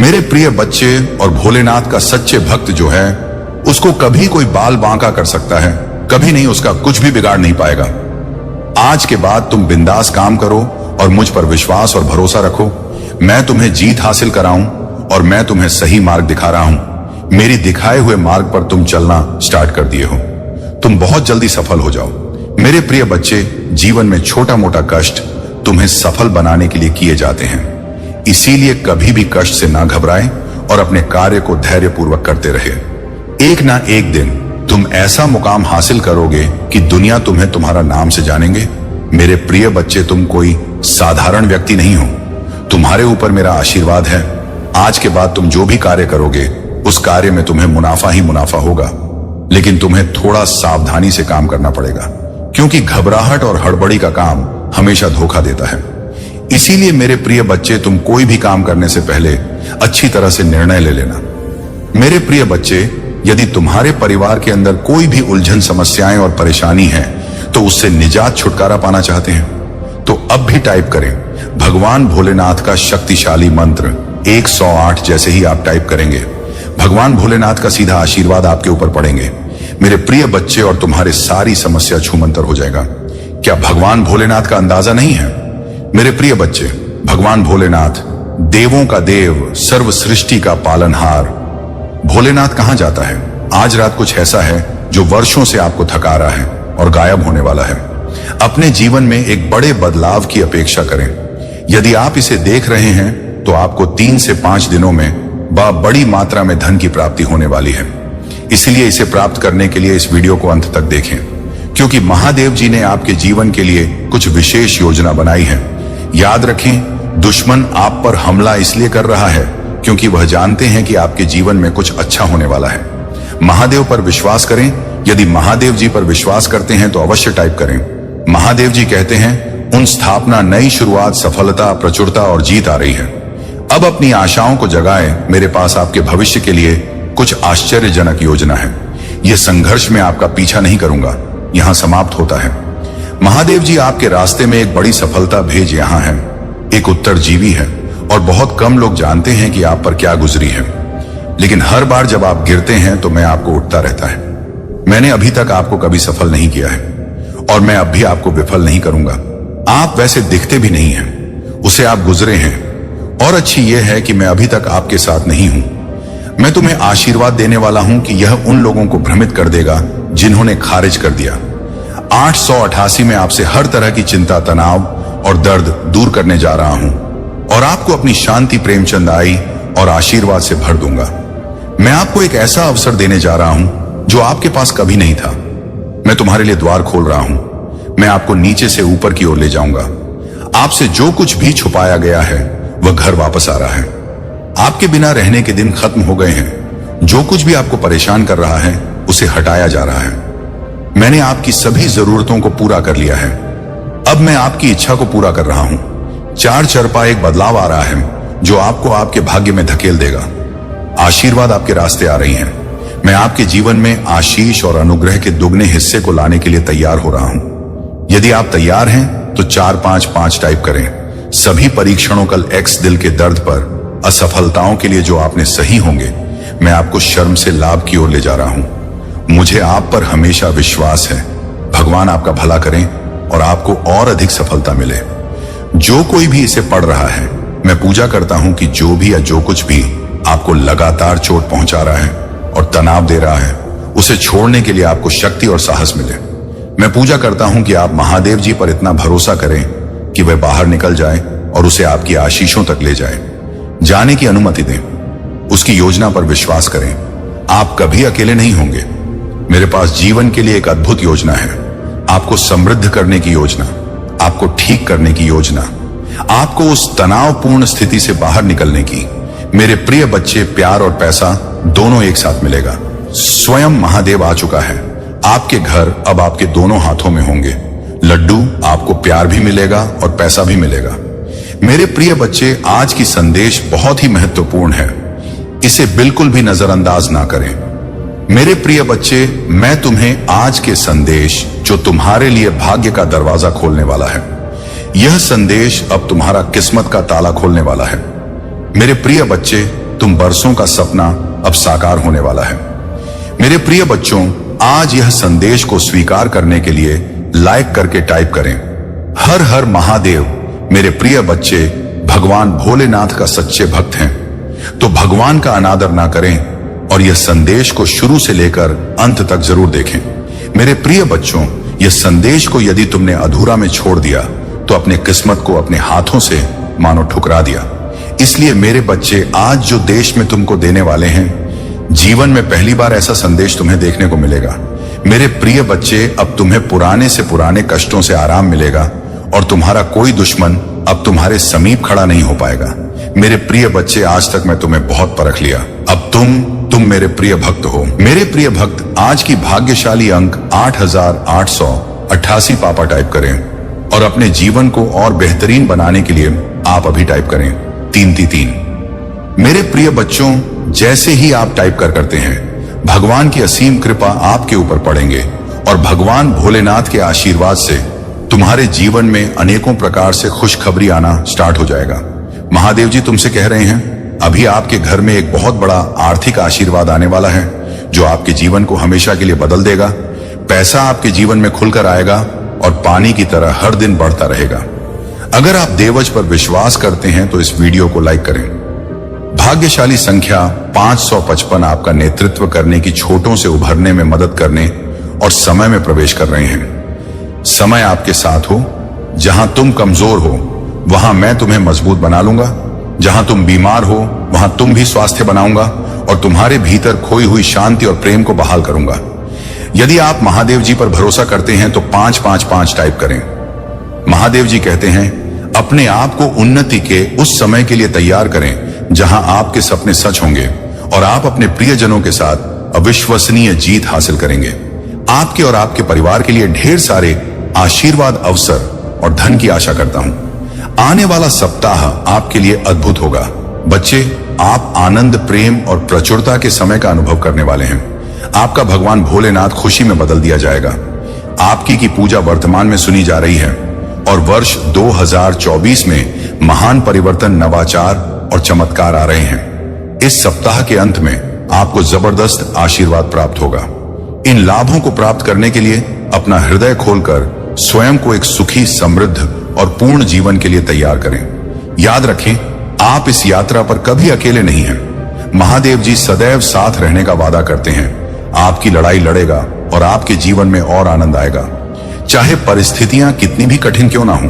मेरे प्रिय बच्चे, और भोलेनाथ का सच्चे भक्त जो है, उसको कभी कोई बाल बांका कर सकता है, कभी नहीं, उसका कुछ भी बिगाड़ नहीं पाएगा। आज के बाद तुम बिंदास काम करो और मुझ पर विश्वास और भरोसा रखो। मैं तुम्हें जीत हासिल कराऊं और मैं तुम्हें सही मार्ग दिखा रहा हूं। मेरी दिखाए हुए मार्ग पर तुम चलना स्टार्ट कर दिए हो। तुम बहुत जल्दी सफल हो जाओ। मेरे प्रिय बच्चे, जीवन में छोटा मोटा कष्ट तुम्हें सफल बनाने के लिए किए जाते हैं। इसीलिए कभी भी कष्ट से ना घबराएं और अपने कार्य को धैर्यपूर्वक करते रहे। एक ना एक दिन तुम ऐसा मुकाम हासिल करोगे कि दुनिया तुम्हें तुम्हारा नाम से जानेंगे। मेरे प्रिय बच्चे, तुम कोई साधारण व्यक्ति नहीं हो। तुम्हारे ऊपर मेरा आशीर्वाद है। आज के बाद तुम जो भी कार्य करोगे उस कार्य में तुम्हें मुनाफा ही मुनाफा होगा, लेकिन तुम्हें थोड़ा सावधानी से काम करना पड़ेगा, क्योंकि घबराहट और हड़बड़ी का काम हमेशा धोखा देता है। इसीलिए मेरे प्रिय बच्चे, तुम कोई भी काम करने से पहले अच्छी तरह से निर्णय ले लेना। मेरे प्रिय बच्चे, यदि तुम्हारे परिवार के अंदर कोई भी उलझन, समस्याएं और परेशानी है तो उससे निजात, छुटकारा पाना चाहते हैं तो अब भी टाइप करें भगवान भोलेनाथ का शक्तिशाली मंत्र 108। जैसे ही आप टाइप करेंगे, भगवान भोलेनाथ का सीधा आशीर्वाद आपके ऊपर पड़ेंगे मेरे प्रिय बच्चे, और तुम्हारी सारी समस्या छूमंतर हो जाएगा। क्या भगवान भोलेनाथ का अंदाजा नहीं है? मेरे प्रिय बच्चे, भगवान भोलेनाथ देवों का देव, सर्व सृष्टि का पालनहार। भोलेनाथ कहां जाता है? आज रात कुछ ऐसा है जो वर्षों से आपको थका रहा है और गायब होने वाला है। अपने जीवन में एक बड़े बदलाव की अपेक्षा करें। यदि आप इसे देख रहे हैं तो आपको 3 से 5 दिनों में बड़ी मात्रा में धन की प्राप्ति होने वाली है। इसलिए इसे प्राप्त करने के लिए इस वीडियो को अंत तक देखें, क्योंकि महादेव जी ने आपके जीवन के लिए कुछ विशेष योजना बनाई है। याद रखें, दुश्मन आप पर हमला इसलिए कर रहा है क्योंकि वह जानते हैं कि आपके जीवन में कुछ अच्छा होने वाला है। महादेव पर विश्वास करें। यदि महादेव जी पर विश्वास करते हैं तो अवश्य टाइप करें। महादेव जी कहते हैं, उन स्थापना, नई शुरुआत, सफलता, प्रचुरता और जीत आ रही है। अब अपनी आशाओं को जगाएं। मेरे पास आपके भविष्य के लिए कुछ आश्चर्यजनक योजना है। यह संघर्ष में आपका पीछा नहीं करूंगा, यहां समाप्त होता है। महादेव जी आपके रास्ते में एक बड़ी सफलता भेज यहां है। एक उत्तरजीवी है और बहुत कम लोग जानते हैं कि आप पर क्या गुजरी है, लेकिन हर बार जब आप गिरते हैं तो मैं आपको उठता रहता है। मैंने अभी तक आपको कभी सफल नहीं किया है और मैं अब भी आपको विफल नहीं करूंगा। आप वैसे दिखते भी नहीं हैं, उसे आप गुजरे हैं, और अच्छी यह है कि मैं अभी तक आपके साथ नहीं हूं। मैं तुम्हें आशीर्वाद देने वाला हूं कि यह उन लोगों को भ्रमित कर देगा जिन्होंने खारिज कर दिया। 888 में आपसे हर तरह की चिंता, तनाव और दर्द दूर करने जा रहा हूं और आपको अपनी शांति, प्रेम, चंदाई और आशीर्वाद से भर दूंगा। मैं आपको एक ऐसा अवसर देने जा रहा हूं जो आपके पास कभी नहीं था। मैं तुम्हारे लिए द्वार खोल रहा हूं। मैं आपको नीचे से ऊपर की ओर ले जाऊंगा। आपसे जो कुछ भी छुपाया गया है वह घर वापस आ रहा है। आपके बिना रहने के दिन खत्म हो गए हैं। जो कुछ भी आपको परेशान कर रहा है उसे हटाया जा रहा है। मैंने आपकी सभी जरूरतों को पूरा कर लिया है। अब मैं आपकी इच्छा को पूरा कर रहा हूं। 4 चरपा एक बदलाव आ रहा है जो आपको आपके भाग्य में धकेल देगा। आशीर्वाद आपके रास्ते आ रही हैं। मैं आपके जीवन में आशीष और अनुग्रह के दुगने हिस्से को लाने के लिए तैयार हो रहा हूं। यदि आप तैयार हैं तो 455 टाइप करें। सभी परीक्षणों, कल एक्स दिल के दर्द पर, असफलताओं के लिए जो आपने सही होंगे, मैं आपको शर्म से लाभ की ओर ले जा रहा हूं। मुझे आप पर हमेशा विश्वास है। भगवान आपका भला करें और आपको और अधिक सफलता मिले। जो कोई भी इसे पढ़ रहा है, मैं पूजा करता हूं कि जो भी या जो कुछ भी आपको लगातार चोट पहुंचा रहा है और तनाव दे रहा है, उसे छोड़ने के लिए आपको शक्ति और साहस मिले। मैं पूजा करता हूं कि आप महादेव जी पर इतना भरोसा करें कि वह बाहर निकल जाए और उसे आपकी आशीषों तक ले जाए। जाने की अनुमति दें। उसकी योजना पर विश्वास करें। आप कभी अकेले नहीं होंगे। मेरे पास जीवन के लिए एक अद्भुत योजना है। आपको समृद्ध करने की योजना, आपको ठीक करने की योजना, आपको उस तनावपूर्ण स्थिति से बाहर निकलने की। मेरे प्रिय बच्चे, प्यार और पैसा दोनों एक साथ मिलेगा। स्वयं महादेव आ चुका है। आपके घर अब आपके दोनों हाथों में होंगे। लड्डू, आपको प्यार भी मिलेगा और पैसा भी मिलेगा। मेरे प्रिय बच्चे, आज की संदेश बहुत ही महत्वपूर्ण है। इसे बिल्कुल भी नजरअंदाज ना करें। मेरे प्रिय बच्चे, मैं तुम्हें आज के संदेश जो तुम्हारे लिए भाग्य का दरवाजा खोलने वाला है, यह संदेश अब तुम्हारा किस्मत का ताला खोलने वाला है। मेरे प्रिय बच्चे, तुम बरसों का सपना अब साकार होने वाला है। मेरे प्रिय बच्चों, आज यह संदेश को स्वीकार करने के लिए लाइक करके टाइप करें, हर हर महादेव। मेरे प्रिय बच्चे भगवान भोलेनाथ का सच्चे भक्त हैं, तो भगवान का अनादर ना करें और यह संदेश को शुरू से लेकर अंत तक जरूर देखें। मेरे प्रिय बच्चों, यह संदेश को यदि तुमने अधूरा में छोड़ दिया तो अपने किस्मत को अपने हाथों से मानो ठुकरा दिया। इसलिए मेरे बच्चे, आज जो देश में तुमको देने वाले हैं, जीवन में पहली बार ऐसा संदेश तुम्हें देखने को मिलेगा। मेरे प्रिय बच्चे, अब तुम्हें पुराने से पुराने कष्टों से आराम मिलेगा और तुम्हारा कोई दुश्मन अब तुम्हारे समीप खड़ा नहीं हो पाएगा। मेरे प्रिय बच्चे, आज तक मैं तुम्हें बहुत परख लिया, अब तुम मेरे प्रिय भक्त हो। मेरे प्रिय भक्त, आज की भाग्यशाली अंक 8888 पापा टाइप करें और अपने जीवन को और बेहतरीन बनाने के लिए आप अभी टाइप करें 333। मेरे प्रिय बच्चों, जैसे ही आप टाइप करते हैं, भगवान की असीम कृपा आपके ऊपर पड़ेंगे और भगवान भोलेनाथ के आशीर्वाद से तुम्हारे जीवन में अनेकों प्रकार से खुशखबरी आना स्टार्ट हो जाएगा। महादेव जी तुमसे कह रहे हैं, अभी आपके घर में एक बहुत बड़ा आर्थिक आशीर्वाद आने वाला है जो आपके जीवन को हमेशा के लिए बदल देगा। पैसा आपके जीवन में खुलकर आएगा और पानी की तरह हर दिन बढ़ता रहेगा। अगर आप देवज पर विश्वास करते हैं तो इस वीडियो को लाइक करें। भाग्यशाली संख्या 555 आपका नेतृत्व करने की छोटों से उभरने में मदद करने और समय में प्रवेश कर रहे हैं। समय आपके साथ हो, जहां तुम कमजोर हो वहां मैं तुम्हें मजबूत बना लूंगा, जहां तुम बीमार हो वहां तुम भी स्वास्थ्य बनाऊंगा और तुम्हारे भीतर खोई हुई शांति और प्रेम को बहाल करूंगा। यदि आप महादेव जी पर भरोसा करते हैं तो 555 टाइप करें। महादेव जी कहते हैं, अपने आप को उन्नति के उस समय के लिए तैयार करें जहां आपके सपने सच होंगे और आप अपने प्रियजनों के साथ अविश्वसनीय जीत हासिल करेंगे। आपके और आपके परिवार के लिए ढेर सारे आशीर्वाद, अवसर और धन की आशा करता हूं। आने वाला सप्ताह आपके लिए अद्भुत होगा। बच्चे, आप आनंद, प्रेम और प्रचुरता के समय का अनुभव करने वाले हैं। आपका भगवान भोलेनाथ खुशी में बदल दिया जाएगा। आपकी की पूजा वर्तमान में सुनी जा रही है और वर्ष 2024 में महान परिवर्तन, नवाचार और चमत्कार आ रहे हैं। इस सप्ताह के अंत में आपको जबरदस्त आशीर्वाद प्राप्त होगा। इन लाभों को प्राप्त करने के लिए अपना हृदय खोलकर स्वयं को एक सुखी, समृद्ध और पूर्ण जीवन के लिए तैयार करें। याद रखें, आप इस यात्रा पर कभी अकेले नहीं हैं। महादेव जी सदैव साथ रहने का वादा करते हैं। आपकी लड़ाई लड़ेगा और आपके जीवन में और आनंद आएगा, चाहे परिस्थितियां कितनी भी कठिन क्यों ना हो।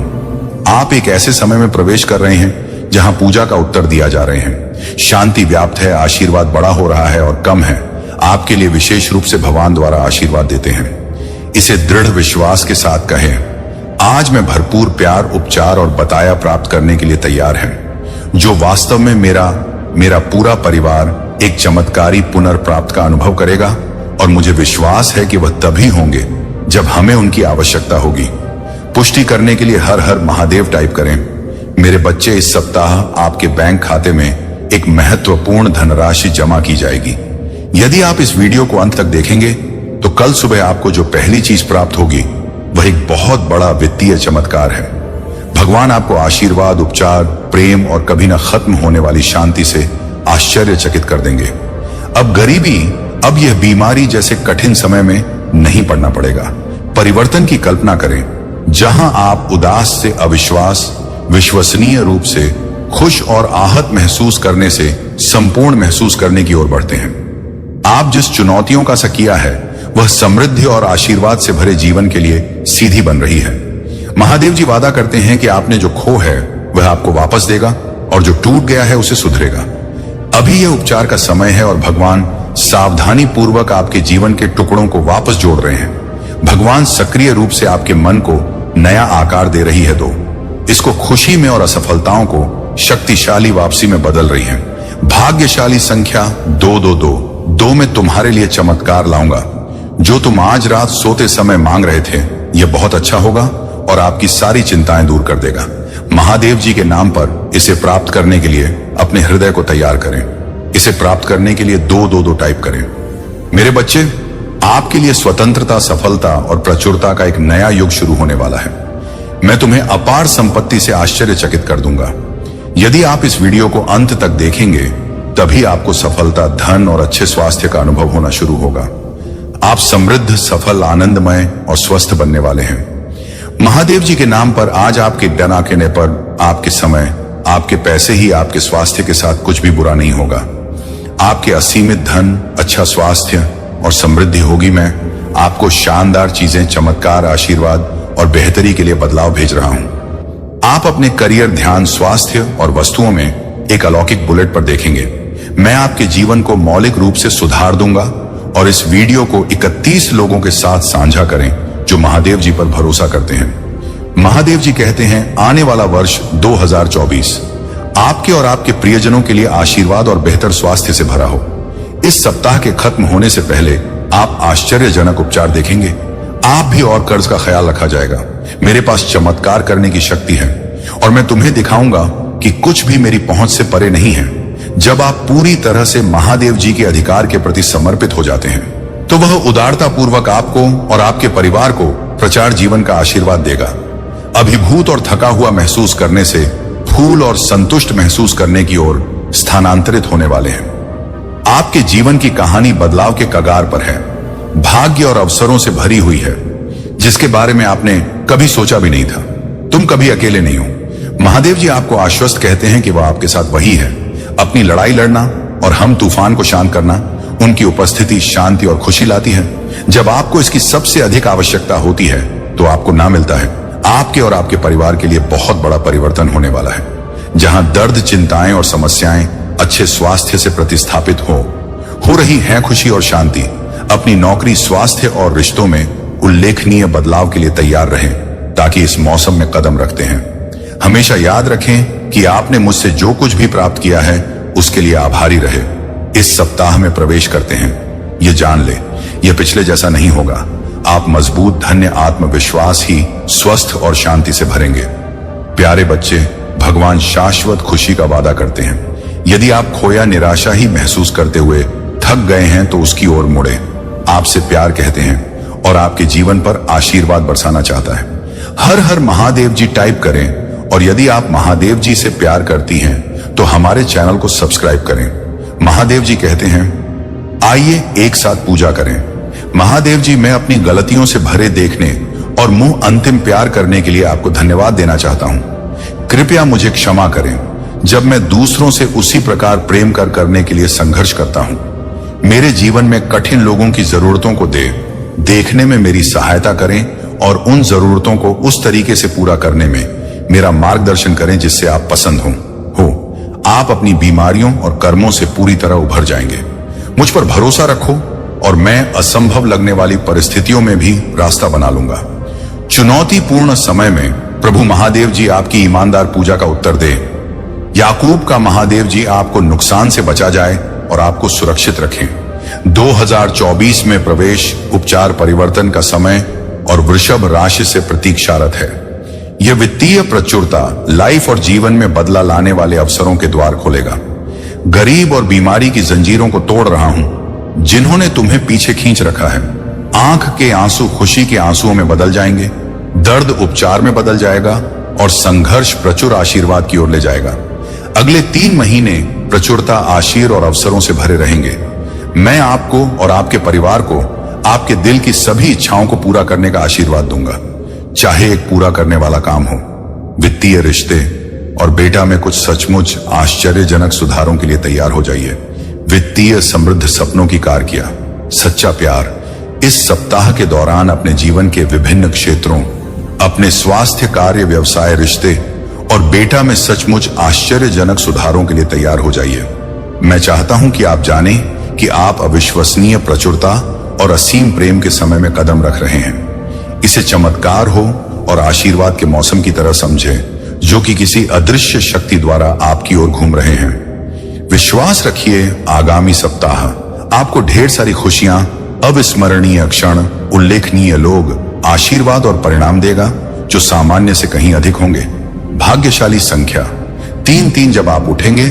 आप एक ऐसे समय में प्रवेश कर रहे हैं जहां पूजा का उत्तर दिया जा रहे हैं। शांति व्याप्त है, आशीर्वाद बड़ा हो रहा है और कम है आपके लिए विशेष रूप से भगवान द्वारा आशीर्वाद देते हैं। इसे दृढ़ विश्वास के साथ कहें, आज मैं भरपूर प्यार, उपचार और बताया प्राप्त करने के लिए तैयार है, जो वास्तव में मेरा पूरा परिवार एक चमत्कारी पुनर्प्राप्त का अनुभव करेगा और मुझे विश्वास है कि वह तभी होंगे जब हमें उनकी आवश्यकता होगी। पुष्टि करने के लिए हर हर महादेव टाइप करें। मेरे बच्चे, इस सप्ताह आपके बैंक खाते में एक महत्वपूर्ण धनराशि जमा की जाएगी। यदि आप इस वीडियो को अंत तक देखेंगे तो कल सुबह आपको जो पहली चीज प्राप्त होगी वह एक बहुत बड़ा वित्तीय चमत्कार है। भगवान आपको आशीर्वाद, उपचार, प्रेम और कभी न खत्म होने वाली शांति से आश्चर्यचकित कर देंगे। अब गरीबी, अब यह बीमारी जैसे कठिन समय में नहीं पड़ना पड़ेगा। परिवर्तन की कल्पना करें, जहां आप उदास से अविश्वास, विश्वसनीय रूप से खुश और आहत महसूस करने से संपूर्ण महसूस करने की ओर बढ़ते हैं। आप जिस चुनौतियों का किया है वह समृद्धि और आशीर्वाद से भरे जीवन के लिए सीधी बन रही है। महादेव जी वादा करते हैं कि आपने जो खो है वह आपको वापस देगा और जो टूट गया है उसे सुधरेगा। अभी यह उपचार का समय है और भगवान सावधानी पूर्वक आपके जीवन के टुकड़ों को वापस जोड़ रहे हैं। भगवान सक्रिय रूप से आपके मन को नया आकार दे रही है। इसको खुशी में और असफलताओं को शक्तिशाली वापसी में बदल रही है। भाग्यशाली संख्या 222 में तुम्हारे लिए चमत्कार लाऊंगा। जो तुम आज रात सोते समय मांग रहे थे, यह बहुत अच्छा होगा और आपकी सारी चिंताएं दूर कर देगा। महादेव जी के नाम पर इसे प्राप्त करने के लिए अपने हृदय को तैयार करें। इसे प्राप्त करने के लिए 222 टाइप करें। मेरे बच्चे, आपके लिए स्वतंत्रता, सफलता और प्रचुरता का एक नया युग शुरू होने वाला है। मैं तुम्हें अपार संपत्ति से आश्चर्यचकित कर दूंगा। यदि आप इस वीडियो को अंत तक देखेंगे तभी आपको सफलता, धन और अच्छे स्वास्थ्य का अनुभव होना शुरू होगा। आप समृद्ध, सफल, आनंदमय और स्वस्थ बनने वाले हैं। महादेव जी के नाम पर आज आपके डन आने पर आपके समय, आपके पैसे ही आपके स्वास्थ्य के साथ कुछ भी बुरा नहीं होगा। आपके असीमित धन, अच्छा स्वास्थ्य और समृद्धि होगी। मैं आपको शानदार चीजें, चमत्कार, आशीर्वाद और बेहतरी के लिए बदलाव भेज रहा हूं। आप अपने करियर, ध्यान, स्वास्थ्य और वस्तुओं में एक अलौकिक बुलेट पर देखेंगे। मैं आपके जीवन को मौलिक रूप से सुधार दूंगा और इस वीडियो को 31 लोगों के साथ साझा करें जो महादेव जी पर भरोसा करते हैं। महादेव जी कहते हैं आने वाला वर्ष 2024 आपके और आपके प्रियजनों के लिए आशीर्वाद और बेहतर स्वास्थ्य से भरा हो। इस सप्ताह के खत्म होने से पहले आप आश्चर्यजनक उपचार देखेंगे। आप भी और कर्ज का ख्याल रखा जाएगा। मेरे पास चमत्कार करने की शक्ति है और मैं तुम्हें दिखाऊंगा कि कुछ भी मेरी पहुंच से परे नहीं है। जब आप पूरी तरह से महादेव जी के अधिकार के प्रति समर्पित हो जाते हैं तो वह उदारता पूर्वक आपको और आपके परिवार को प्रचार जीवन का आशीर्वाद देगा। अभिभूत और थका हुआ महसूस करने से फूल और संतुष्ट महसूस करने की ओर स्थानांतरित होने वाले हैं। आपके जीवन की कहानी बदलाव के कगार पर है, भाग्य और अवसरों से भरी हुई है, जिसके बारे में आपने कभी सोचा भी नहीं था। तुम कभी अकेले नहीं हो। महादेव जी आपको आश्वस्त कहते हैं कि वह आपके साथ वही है। अपनी लड़ाई लड़ना और हम तूफान को शांत करना, उनकी उपस्थिति शांति और खुशी लाती है। जब आपको इसकी सबसे अधिक आवश्यकता होती है तो आपको ना मिलता है। आपके और आपके परिवार के लिए बहुत बड़ा परिवर्तन होने वाला है। जहां दर्द, चिंताएं और समस्याएं अच्छे स्वास्थ्य से प्रतिस्थापित हो रही है खुशी और शांति। अपनी नौकरी, स्वास्थ्य और रिश्तों में उल्लेखनीय बदलाव के लिए तैयार रहें ताकि इस मौसम में कदम रखते हैं। हमेशा याद रखें कि आपने मुझसे जो कुछ भी प्राप्त किया है उसके लिए आभारी रहे। इस सप्ताह में प्रवेश करते हैं, ये जान ले, यह पिछले जैसा नहीं होगा। आप मजबूत, धन्य, आत्मविश्वास ही स्वस्थ और शांति से भरेंगे। प्यारे बच्चे, भगवान शाश्वत खुशी का वादा करते हैं। यदि आप खोया, निराशा ही महसूस करते हुए थक गए हैं तो उसकी ओर मुड़े। आपसे प्यार कहते हैं और आपके जीवन पर आशीर्वाद बरसाना चाहता है। हर हर महादेव जी टाइप करें और यदि आप महादेव जी से प्यार करती हैं तो हमारे चैनल को सब्सक्राइब करें। महादेव जी कहते हैं आइए एक साथ पूजा करें। महादेव जी, मैं अपनी गलतियों से भरे देखने और मुंह अंतिम प्यार करने के लिए आपको धन्यवाद देना चाहता हूं। कृपया मुझे क्षमा करें जब मैं दूसरों से उसी प्रकार प्रेम करने के लिए संघर्ष करता हूं। मेरे जीवन में कठिन लोगों की जरूरतों को देखने में मेरी सहायता करें और उन जरूरतों को उस तरीके से पूरा करने में मेरा मार्गदर्शन करें जिससे आप पसंद हो। आप अपनी बीमारियों और कर्मों से पूरी तरह उभर जाएंगे। मुझ पर भरोसा रखो और मैं असंभव लगने वाली परिस्थितियों में भी रास्ता बना लूंगा। चुनौतीपूर्ण समय में प्रभु महादेव जी आपकी ईमानदार पूजा का उत्तर दे। याकूब का महादेव जी आपको नुकसान से बचा जाए और आपको सुरक्षित रखें। 2024 में प्रवेश, उपचार, परिवर्तन का समय और वृषभ राशि से प्रतीक्षारत है। यह वित्तीय प्रचुरता, लाइफ और जीवन में बदला लाने वाले अवसरों के द्वार खोलेगा। गरीब और बीमारी की जंजीरों को तोड़ रहा हूं जिन्होंने तुम्हें पीछे खींच रखा है। आंख के आंसू खुशी के आंसुओं में बदल जाएंगे, दर्द उपचार में बदल जाएगा और संघर्ष प्रचुर आशीर्वाद की ओर ले जाएगा। अगले 3 महीने प्रचुरता, आशीर्वाद और अवसरों से भरे रहेंगे। मैं आपको और आपके परिवार को आपके दिल की सभी इच्छाओं को पूरा करने का आशीर्वाद दूंगा, चाहे एक पूरा करने वाला काम हो, वित्तीय रिश्ते और बेटा में कुछ सचमुच आश्चर्यजनक सुधारों के लिए तैयार हो जाइए। वित्तीय समृद्ध सपनों की कार किया, सच्चा प्यार। इस सप्ताह के दौरान अपने जीवन के विभिन्न क्षेत्रों, अपने स्वास्थ्य, कार्य, व्यवसाय, रिश्ते और बेटा में सचमुच आश्चर्यजनक सुधारों के लिए तैयार हो जाइए। मैं चाहता हूं कि आप जानें कि आप अविश्वसनीय प्रचुरता और असीम प्रेम के समय में कदम रख रहे हैं। इसे चमत्कार हो और आशीर्वाद के मौसम की तरह समझें जो कि किसी अदृश्य शक्ति द्वारा आपकी ओर घूम रहे हैं। विश्वास रखिए, आगामी सप्ताह आपको ढेर सारी खुशियां, अविस्मरणीय क्षण, उल्लेखनीय लोग, आशीर्वाद और परिणाम देगा जो सामान्य से कहीं अधिक होंगे। भाग्यशाली संख्या 3-3। जब आप उठेंगे,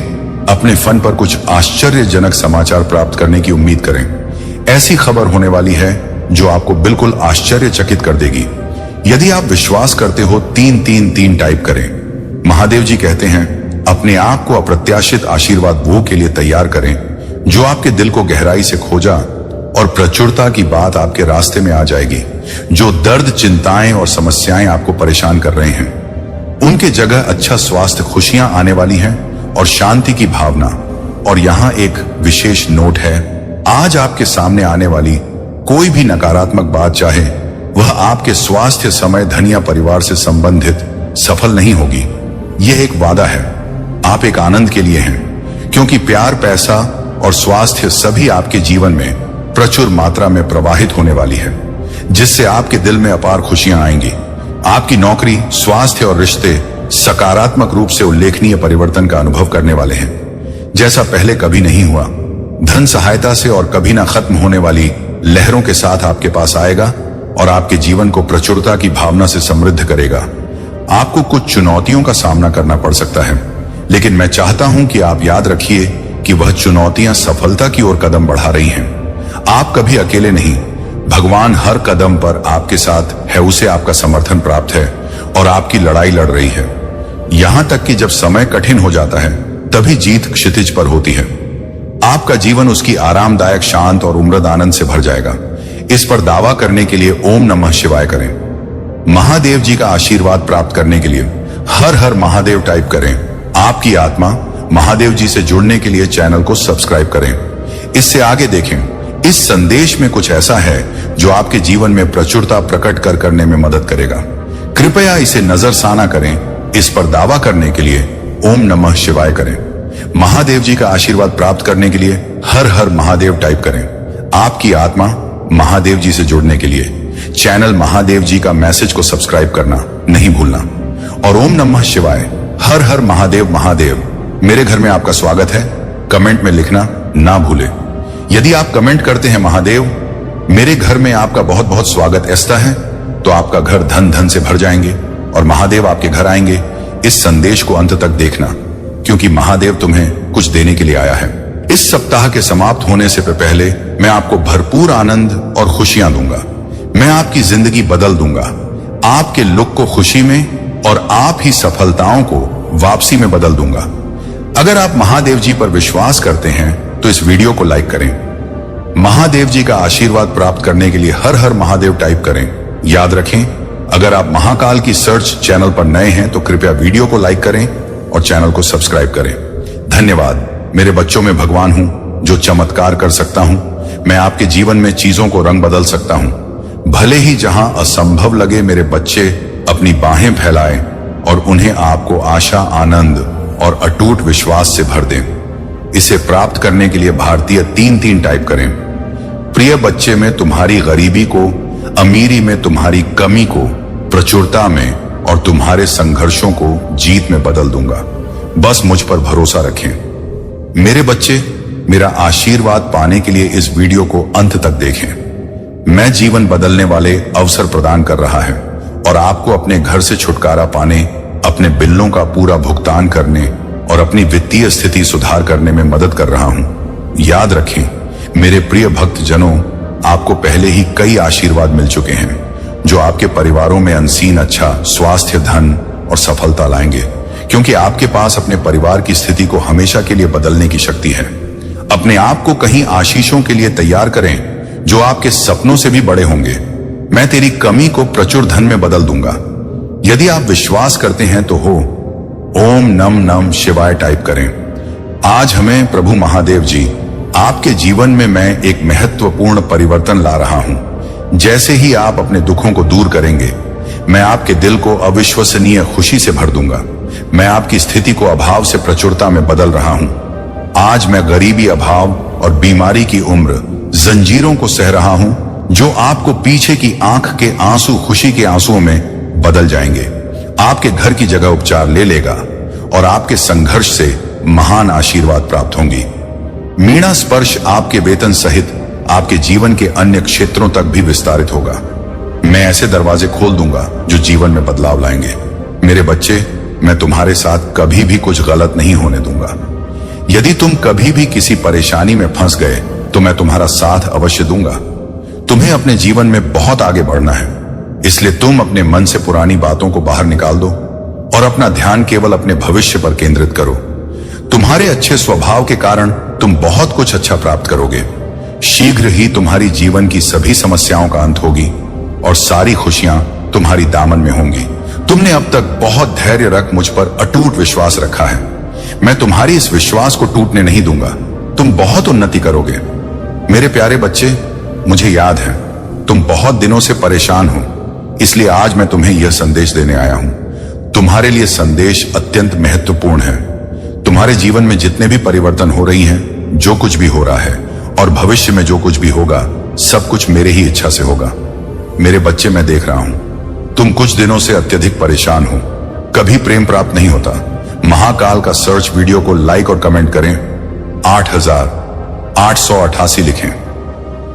अपने फन पर कुछ आश्चर्यजनक समाचार प्राप्त करने की उम्मीद करें। ऐसी खबर होने वाली है जो आपको बिल्कुल आश्चर्यचकित कर देगी। यदि आप विश्वास करते हो, 3-3-3 टाइप करें। महादेव जी कहते हैं अपने आप को अप्रत्याशित आशीर्वाद वो के लिए तैयार करें जो आपके दिल को गहराई से खोजा, और प्रचुरता की बात आपके रास्ते में आ जाएगी। जो दर्द, चिंताएं और समस्याएं आपको परेशान कर रहे हैं, उनके जगह अच्छा स्वास्थ्य, खुशियां आने वाली हैं और शांति की भावना। और यहां एक विशेष नोट है, आज आपके सामने आने वाली कोई भी नकारात्मक बात, चाहे वह आपके स्वास्थ्य, समय, धन या परिवार से संबंधित, सफल नहीं होगी। यह एक वादा है, आप एक आनंद के लिए हैं, क्योंकि प्यार, पैसा और स्वास्थ्य सभी आपके जीवन में प्रचुर मात्रा में प्रवाहित होने वाली है, जिससे आपके दिल में अपार खुशियां आएंगी। आपकी नौकरी, स्वास्थ्य और रिश्ते सकारात्मक रूप से उल्लेखनीय परिवर्तन का अनुभव करने वाले हैं, जैसा पहले कभी नहीं हुआ। धन सहायता से और कभी ना खत्म होने वाली लहरों के साथ आपके पास आएगा और आपके जीवन को प्रचुरता की भावना से समृद्ध करेगा। आपको कुछ चुनौतियों का सामना करना पड़ सकता है, लेकिन मैं चाहता हूं कि आप याद रखिए कि वह चुनौतियां सफलता की ओर कदम बढ़ा रही हैं। आप कभी अकेले नहीं, भगवान हर कदम पर आपके साथ है, उसे आपका समर्थन प्राप्त है और आपकी लड़ाई लड़ रही है। यहां तक कि जब समय कठिन हो जाता है, तभी जीत क्षितिज पर होती है। आपका जीवन उसकी आरामदायक, शांत और उम्रद आनंद से भर जाएगा। इस पर दावा करने के लिए ओम नमः शिवाय करें। महादेव जी का आशीर्वाद प्राप्त करने के लिए हर हर महादेव टाइप करें। आपकी आत्मा महादेव जी से जुड़ने के लिए चैनल को सब्सक्राइब करें। इससे आगे देखें, इस संदेश में कुछ ऐसा है जो आपके जीवन में प्रचुरता प्रकट करने में मदद करेगा। कृपया इसे नजरसाना करें। इस पर दावा करने के लिए ओम नमः शिवाय करें। महादेव जी का आशीर्वाद प्राप्त करने के लिए हर हर महादेव टाइप करें। आपकी आत्मा महादेव जी से जुड़ने के लिए चैनल महादेव जी का मैसेज को सब्सक्राइब करना नहीं भूलना। और ओम नमः शिवाय, हर हर महादेव। महादेव, मेरे घर में आपका स्वागत है, कमेंट में लिखना ना भूलें। यदि आप कमेंट करते हैं महादेव, मेरे घर में आपका बहुत बहुत स्वागत ऐसा है, तो आपका घर धन धन से भर जाएंगे और महादेव आपके घर आएंगे। इस संदेश को अंत तक देखना, क्योंकि महादेव तुम्हें कुछ देने के लिए आया है। इस सप्ताह के समाप्त होने से पहले मैं आपको भरपूर आनंद और खुशियां दूंगा। मैं आपकी जिंदगी बदल दूंगा, आपके लुक को खुशी में और आप ही सफलताओं को वापसी में बदल दूंगा। अगर आप महादेव जी पर विश्वास करते हैं तो इस वीडियो को लाइक करें। महादेव जी का आशीर्वाद प्राप्त करने के लिए हर हर महादेव टाइप करें। याद रखें, अगर आप महाकाल की सर्च चैनल पर नए हैं तो कृपया वीडियो को लाइक करें और चैनल को सब्सक्राइब करें। धन्यवाद। मेरे बच्चों में भगवान हूं जो चमत्कार कर सकता हूं। मैं आपके जीवन में चीजों को रंग बदल सकता हूं। भले ही जहां असंभव लगे, मेरे बच्चे अपनी बाहें फैलाएं और उन्हें आपको आशा, आनंद और अटूट विश्वास से भर दें। इसे प्राप्त करने के लिए भारतीय 3-3 टाइप करें। प्रिय बच्चे, मैं तुम्हारी गरीबी को अमीरी में, तुम्हारी कमी को प्रचुरता में और तुम्हारे संघर्षों को जीत में बदल दूंगा। बस मुझ पर भरोसा रखें। मेरे बच्चे, मेरा आशीर्वाद पाने के लिए इस वीडियो को अंत तक देखें। मैं जीवन बदलने वाले अवसर प्रदान कर रहा है और आपको अपने घर से छुटकारा पाने, अपने बिलों का पूरा भुगतान करने और अपनी वित्तीय स्थिति सुधार करने में मदद कर रहा हूं। याद रखें, मेरे प्रिय भक्त जनों, आपको पहले ही कई आशीर्वाद मिल चुके हैं जो आपके परिवारों में अनसीन अच्छा स्वास्थ्य, धन और सफलता लाएंगे, क्योंकि आपके पास अपने परिवार की स्थिति को हमेशा के लिए बदलने की शक्ति है। अपने आप को कहीं आशीषों के लिए तैयार करें जो आपके सपनों से भी बड़े होंगे। मैं तेरी कमी को प्रचुर धन में बदल दूंगा। यदि आप विश्वास करते हैं तो हो ओम नम नम शिवाय टाइप करें। आज हमें प्रभु महादेव जी, आपके जीवन में मैं एक महत्वपूर्ण परिवर्तन ला रहा हूं। जैसे ही आप अपने दुखों को दूर करेंगे, मैं आपके दिल को अविश्वसनीय खुशी से भर दूंगा। मैं आपकी स्थिति को अभाव से प्रचुरता में बदल रहा हूं। आज मैं गरीबी, अभाव और बीमारी की उम्र, जंजीरों को सह रहा हूं जो आपको पीछे की आंख के आंसू खुशी के आंसुओं में बदल जाएंगे। आपके घर की जगह उपचार ले लेगा और आपके संघर्ष से महान आशीर्वाद प्राप्त होंगी। मीणा स्पर्श आपके वेतन सहित आपके जीवन के अन्य क्षेत्रों तक भी विस्तारित होगा। मैं ऐसे दरवाजे खोल दूंगा जो जीवन में बदलाव लाएंगे। मेरे बच्चे, मैं तुम्हारे साथ कभी भी कुछ गलत नहीं होने दूंगा। यदि तुम कभी भी किसी परेशानी में फंस गए तो मैं तुम्हारा साथ अवश्य दूंगा। तुम्हें अपने जीवन में बहुत आगे बढ़ना है, इसलिए तुम अपने मन से पुरानी बातों को बाहर निकाल दो और अपना ध्यान केवल अपने भविष्य पर केंद्रित करो। तुम्हारे अच्छे स्वभाव के कारण तुम बहुत कुछ अच्छा प्राप्त करोगे। शीघ्र ही तुम्हारी जीवन की सभी समस्याओं का अंत होगी और सारी खुशियां तुम्हारी दामन में होंगी। तुमने अब तक बहुत धैर्य रख मुझ पर अटूट विश्वास रखा है। मैं तुम्हारी इस विश्वास को टूटने नहीं दूंगा। तुम बहुत उन्नति करोगे। मेरे प्यारे बच्चे, मुझे याद है तुम बहुत दिनों से परेशान हो, इसलिए आज मैं तुम्हें यह संदेश देने आया हूं। तुम्हारे लिए संदेश अत्यंत महत्वपूर्ण है। तुम्हारे जीवन में जितने भी परिवर्तन हो रही हैं, जो कुछ भी हो रहा है और भविष्य में जो कुछ भी होगा, सब कुछ मेरे ही इच्छा से होगा। मेरे बच्चे, मैं देख रहा हूं तुम कुछ दिनों से अत्यधिक परेशान हो। कभी प्रेम प्राप्त नहीं होता। महाकाल का सर्च वीडियो को लाइक और कमेंट करें। 8888 लिखें।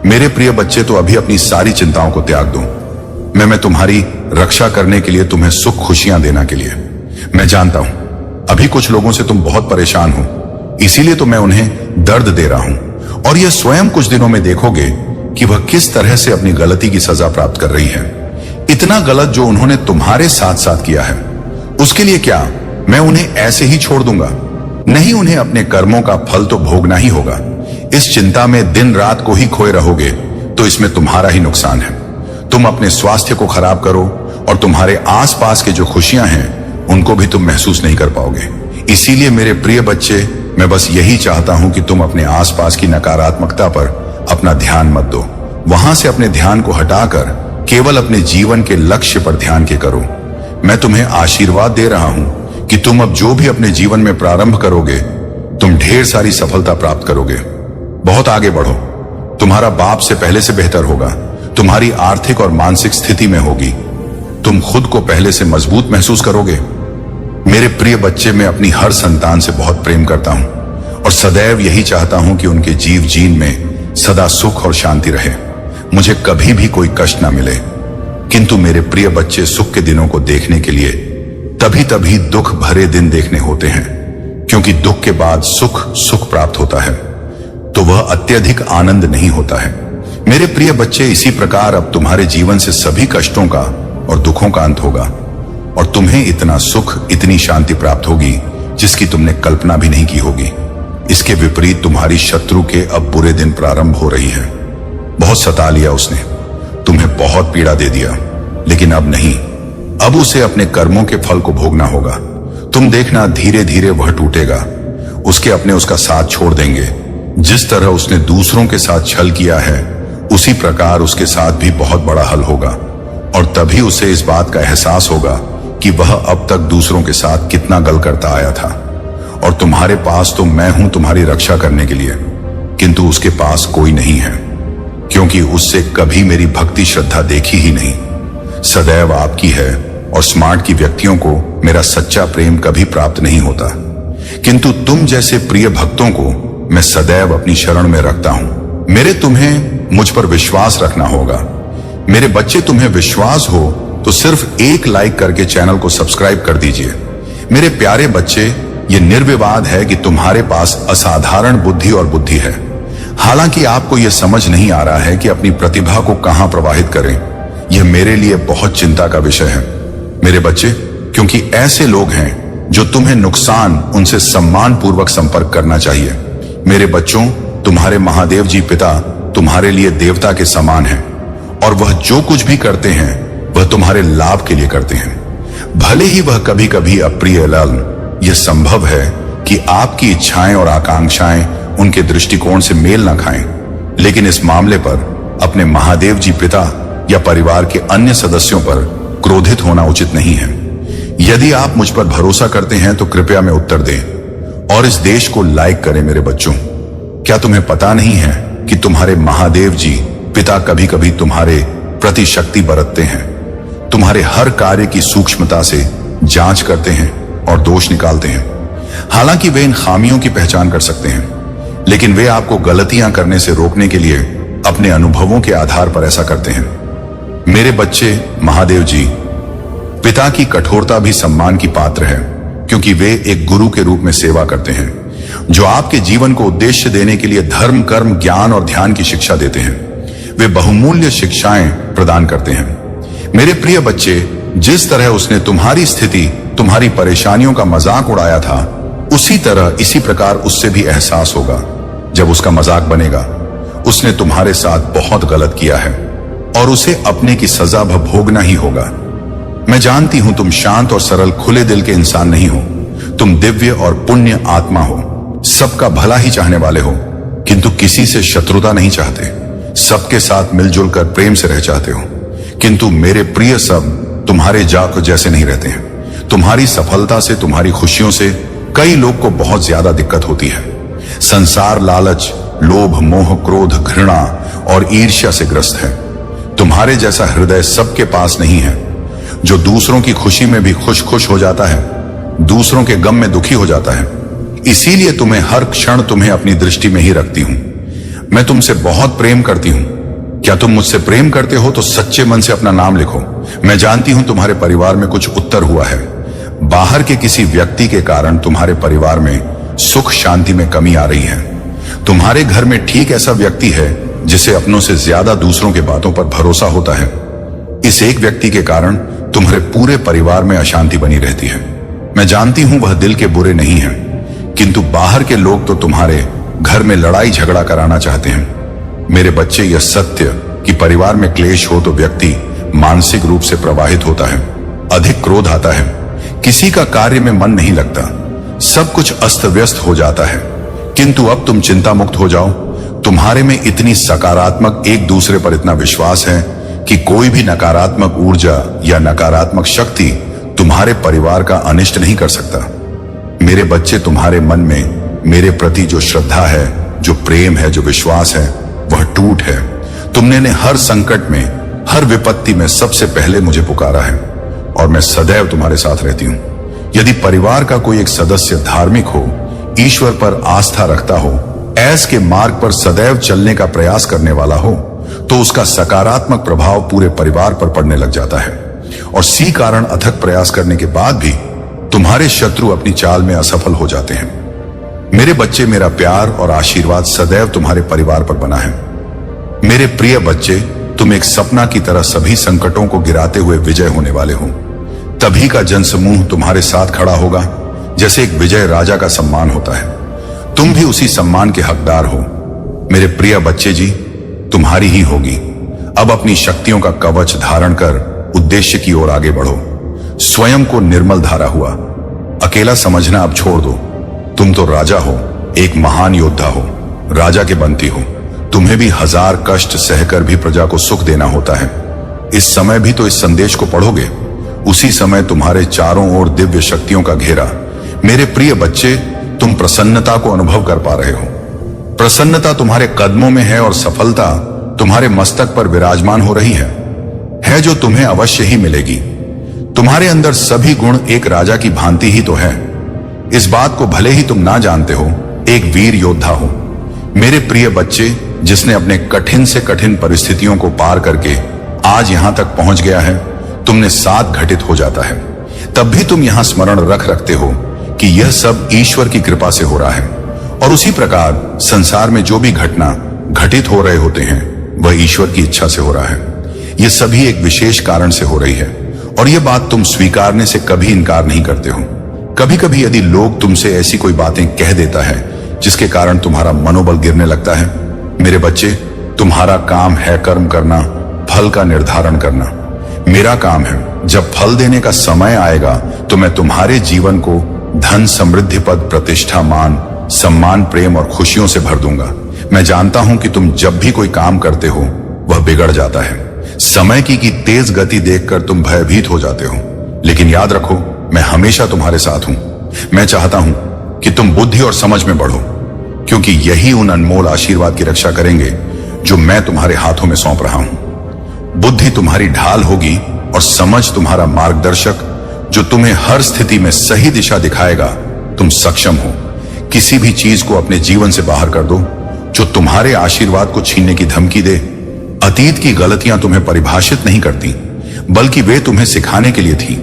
मेरे प्रिय बच्चे, तो अभी अपनी सारी चिंताओं को त्याग दो। मैं तुम्हारी रक्षा करने के लिए, तुम्हें सुख खुशियां देने के लिए। मैं जानता हूं अभी कुछ लोगों से तुम बहुत परेशान हो, इसीलिए तो मैं उन्हें दर्द दे रहा हूं और यह स्वयं कुछ दिनों में देखोगे कि वह किस तरह से अपनी गलती की सजा प्राप्त कर रही है। इतना गलत जो उन्होंने तुम्हारे साथ साथ किया है, उसके लिए क्या मैं उन्हें ऐसे ही छोड़ दूंगा? नहीं, उन्हें अपने कर्मों का फल तो भोगना ही होगा। इस चिंता में दिन रात को ही खोए रहोगे तो इसमें तुम्हारा ही नुकसान है। तुम अपने स्वास्थ्य को खराब करो और तुम्हारे आसपास के जो खुशियां हैं उनको भी तुम महसूस नहीं कर पाओगे। इसीलिए मेरे प्रिय बच्चे, मैं बस यही चाहता हूं कि तुम अपने आसपास की नकारात्मकता पर अपना ध्यान मत दो। वहां से अपने ध्यान को हटाकर केवल अपने जीवन के लक्ष्य पर ध्यान के करो। मैं तुम्हें आशीर्वाद दे रहा हूं कि तुम अब जो भी अपने जीवन में प्रारंभ करोगे, तुम ढेर सारी सफलता प्राप्त करोगे। बहुत आगे बढ़ो। तुम्हारा बाप से पहले से बेहतर होगा। तुम्हारी आर्थिक और मानसिक स्थिति में होगी। तुम खुद को पहले से मजबूत महसूस करोगे। मेरे प्रिय बच्चे, मैं अपनी हर संतान से बहुत प्रेम करता हूं और सदैव यही चाहता हूं कि उनके जीवन में सदा सुख और शांति रहे। मुझे कभी भी कोई कष्ट ना मिले। किंतु मेरे प्रिय बच्चे, सुख के दिनों को देखने के लिए तभी तभी दुख भरे दिन देखने होते हैं, क्योंकि दुख के बाद सुख प्राप्त होता है तो वह अत्यधिक आनंद नहीं होता है। मेरे प्रिय बच्चे, इसी प्रकार अब तुम्हारे जीवन से सभी कष्टों का और दुखों का अंत होगा और तुम्हें इतना सुख, इतनी शांति प्राप्त होगी जिसकी तुमने कल्पना भी नहीं की होगी। इसके विपरीत तुम्हारी शत्रु के अब बुरे दिन प्रारंभ हो रही है। बहुत सता लिया उसने, तुम्हें बहुत पीड़ा दे दिया, लेकिन अब नहीं। अब उसे अपने कर्मों के फल को भोगना होगा। तुम देखना, धीरे धीरे वह टूटेगा। उसके अपने उसका साथ छोड़ देंगे। जिस तरह उसने दूसरों के साथ छल किया है, उसी प्रकार उसके साथ भी बहुत बड़ा हल होगा और तभी उसे इस बात का एहसास होगा कि वह अब तक दूसरों के साथ कितना गल करता आया था। और तुम्हारे पास तो मैं हूं तुम्हारी रक्षा करने के लिए, किंतु उसके पास कोई नहीं है, क्योंकि उससे कभी मेरी भक्ति श्रद्धा देखी ही नहीं। सदैव आपकी है और स्मार्ट की व्यक्तियों को मेरा सच्चा प्रेम कभी प्राप्त नहीं होता, किंतु तुम जैसे प्रिय भक्तों को मैं सदैव अपनी शरण में रखता हूं। मेरे तुम्हें मुझ पर विश्वास रखना होगा। मेरे बच्चे, तुम्हें विश्वास हो तो सिर्फ एक लाइक करके चैनल को सब्सक्राइब कर दीजिए। मेरे प्यारे बच्चे, ये निर्विवाद है कि तुम्हारे पास असाधारण बुद्धि और बुद्धि है। हालांकि आपको यह समझ नहीं आ रहा है कि अपनी प्रतिभा को कहां प्रवाहित करें। यह मेरे लिए बहुत चिंता का विषय है मेरे बच्चे, क्योंकि ऐसे लोग हैं जो तुम्हें नुकसान, उनसे सम्मान पूर्वक संपर्क करना चाहिए। मेरे बच्चों, तुम्हारे महादेव जी पिता तुम्हारे लिए देवता के समान हैं और वह जो कुछ भी करते हैं वह तुम्हारे लाभ के लिए करते हैं। भले ही वह कभी कभी अप्रिय लग्न, यह संभव है कि आपकी इच्छाएं और आकांक्षाएं उनके दृष्टिकोण से मेल न खाएं, लेकिन इस मामले पर अपने महादेव जी पिता या परिवार के अन्य सदस्यों पर क्रोधित होना उचित नहीं है। यदि आप मुझ पर भरोसा करते हैं तो कृपया में उत्तर दें और इस देश को लाइक करें। मेरे बच्चों, क्या तुम्हें पता नहीं है कि तुम्हारे महादेव जी पिता कभी कभी तुम्हारे प्रति शक्ति बरतते हैं, तुम्हारे हर कार्य की सूक्ष्मता से जांच करते हैं और दोष निकालते हैं। हालांकि वे इन खामियों की पहचान कर सकते हैं, लेकिन वे आपको गलतियां करने से रोकने के लिए अपने अनुभवों के आधार पर ऐसा करते हैं। मेरे बच्चे, महादेव जी पिता की कठोरता भी सम्मान की पात्र है, क्योंकि वे एक गुरु के रूप में सेवा करते हैं जो आपके जीवन को उद्देश्य देने के लिए धर्म, कर्म, ज्ञान और ध्यान की शिक्षा देते हैं। वे बहुमूल्य शिक्षाएं प्रदान करते हैं। मेरे प्रिय बच्चे, जिस तरह उसने तुम्हारी स्थिति तुम्हारी परेशानियों का मजाक उड़ाया था, उसी तरह इसी प्रकार उससे भी एहसास होगा जब उसका मजाक बनेगा। उसने तुम्हारे साथ बहुत गलत किया है और उसे अपने की सजा भोगना ही होगा। मैं जानती हूं तुम शांत और सरल खुले दिल के इंसान नहीं हो। तुम दिव्य और पुण्य आत्मा हो, सबका भला ही चाहने वाले हो, किंतु किसी से शत्रुता नहीं चाहते, सबके साथ मिलजुल कर प्रेम से रह चाहते हो। किंतु मेरे प्रिय सब तुम्हारे जाक जैसे नहीं रहते हैं। तुम्हारी सफलता से, तुम्हारी खुशियों से कई लोग को बहुत ज्यादा दिक्कत होती है। संसार लालच, लोभ, मोह, क्रोध, घृणा और ईर्ष्या से ग्रस्त है। तुम्हारे जैसा हृदय सबके पास नहीं है, जो दूसरों की खुशी में भी खुश हो जाता है, दूसरों के गम में दुखी हो जाता है। इसीलिए तुम्हें हर क्षण तुम्हें अपनी दृष्टि में ही रखती हूं। मैं तुमसे बहुत प्रेम करती हूं। क्या तुम मुझसे प्रेम करते हो तो सच्चे मन से अपना नाम लिखो। मैं जानती हूं तुम्हारे परिवार में कुछ उत्तर हुआ है। बाहर के किसी व्यक्ति के कारण तुम्हारे परिवार में सुख शांति में कमी आ रही है। तुम्हारे घर में ठीक ऐसा व्यक्ति है जिसे अपनों से ज्यादा दूसरों के बातों पर भरोसा होता है। इस एक व्यक्ति के कारण तुम्हारे पूरे परिवार में अशांति बनी रहती है। मैं जानती हूं वह दिल के बुरे नहीं है, किंतु बाहर के लोग तो तुम्हारे घर में लड़ाई झगड़ा कराना चाहते हैं। मेरे बच्चे, यह सत्य कि परिवार में क्लेश हो तो व्यक्ति मानसिक रूप से प्रभावित होता है, अधिक क्रोध आता है, किसी का कार्य में मन नहीं लगता, सब कुछ अस्त व्यस्त हो जाता है। किंतु अब तुम चिंता मुक्त हो जाओ। तुम्हारे में इतनी सकारात्मक, एक दूसरे पर इतना विश्वास है कि कोई भी नकारात्मक ऊर्जा या नकारात्मक शक्ति तुम्हारे परिवार का अनिष्ट नहीं कर सकता। मेरे बच्चे, तुम्हारे मन में मेरे प्रति जो श्रद्धा है, जो प्रेम है, जो विश्वास है, वह टूट है। तुमने हर संकट में, हर विपत्ति में सबसे पहले मुझे पुकारा है और मैं सदैव तुम्हारे साथ रहती हूं। यदि परिवार का कोई एक सदस्य धार्मिक हो, ईश्वर पर आस्था रखता हो, ऐस के मार्ग पर सदैव चलने का प्रयास करने वाला हो, तो उसका सकारात्मक प्रभाव पूरे परिवार पर पड़ने लग जाता है। और सी कारण अथक प्रयास करने के बाद भी तुम्हारे शत्रु अपनी चाल में असफल हो जाते हैं। मेरे बच्चे, मेरा प्यार और आशीर्वाद सदैव तुम्हारे परिवार पर बना है। मेरे प्रिय बच्चे, तुम एक सपना की तरह सभी संकटों को गिराते हुए विजय होने वाले हो। तभी का जनसमूह तुम्हारे साथ खड़ा होगा जैसे एक विजय राजा का सम्मान होता है। तुम भी उसी सम्मान के हकदार हो। मेरे प्रिय बच्चे जी, तुम्हारी ही होगी। अब अपनी शक्तियों का कवच धारण कर उद्देश्य की ओर आगे बढ़ो। स्वयं को निर्मल धारा हुआ, अकेला समझना अब छोड़ दो। तुम तो राजा हो, एक महान योद्धा हो, राजा के बनती हो। तुम्हें भी हजार कष्ट सहकर भी प्रजा को सुख देना होता है। इस समय भी तो इस संदेश को पढ़ोगे। उसी समय तुम्हारे चारों ओर दिव्य शक्तियों का घेरा। मेरे प्रिय बच्चे, तुम प्रसन्नता को अनुभव कर पा रहे हो। प्रसन्नता तुम्हारे कदमों में है और सफलता तुम्हारे मस्तक पर विराजमान हो रही है जो तुम्हें अवश्य ही मिलेगी। तुम्हारे अंदर सभी गुण एक राजा की भांति ही तो है। इस बात को भले ही तुम ना जानते हो, एक वीर योद्धा हो। मेरे प्रिय बच्चे, जिसने अपने कठिन से कठिन परिस्थितियों को पार करके आज यहां तक पहुंच गया है, तुमने साथ घटित हो जाता है। तब भी तुम यहां स्मरण रखते हो कि यह सब ईश्वर की कृपा से हो रहा है। और उसी प्रकार संसार में जो भी घटना घटित हो रहे होते हैं, वह ईश्वर की इच्छा से हो रहा है। यह सभी एक विशेष कारण से हो रही है और यह बात तुम स्वीकारने से कभी इनकार नहीं करते हो। कभी कभी यदि लोग तुमसे ऐसी कोई बातें कह देता है जिसके कारण तुम्हारा मनोबल गिरने लगता है, मेरे बच्चे, तुम्हारा काम है कर्म करना, फल का निर्धारण करना। मेरा काम है जब फल देने का समय आएगा तो मैं तुम्हारे जीवन को धन, समृद्धि, पद, प्रतिष्ठा, मान, सम्मान, प्रेम और खुशियों से भर दूंगा। मैं जानता हूं कि तुम जब भी कोई काम करते हो वह बिगड़ जाता है। समय की तेज गति देखकर तुम भयभीत हो जाते हो, लेकिन याद रखो, मैं हमेशा तुम्हारे साथ हूं। मैं चाहता हूं कि तुम बुद्धि और समझ में बढ़ो, क्योंकि यही उन अनमोल आशीर्वाद की रक्षा करेंगे जो मैं तुम्हारे हाथों में सौंप रहा हूं। बुद्धि तुम्हारी ढाल होगी और समझ तुम्हारा मार्गदर्शक, जो तुम्हें हर स्थिति में सही दिशा दिखाएगा। तुम सक्षम हो। किसी भी चीज को अपने जीवन से बाहर कर दो जो तुम्हारे आशीर्वाद को छीनने की धमकी दे। अतीत की गलतियां तुम्हें परिभाषित नहीं करती, बल्कि वे तुम्हें सिखाने के लिए थी।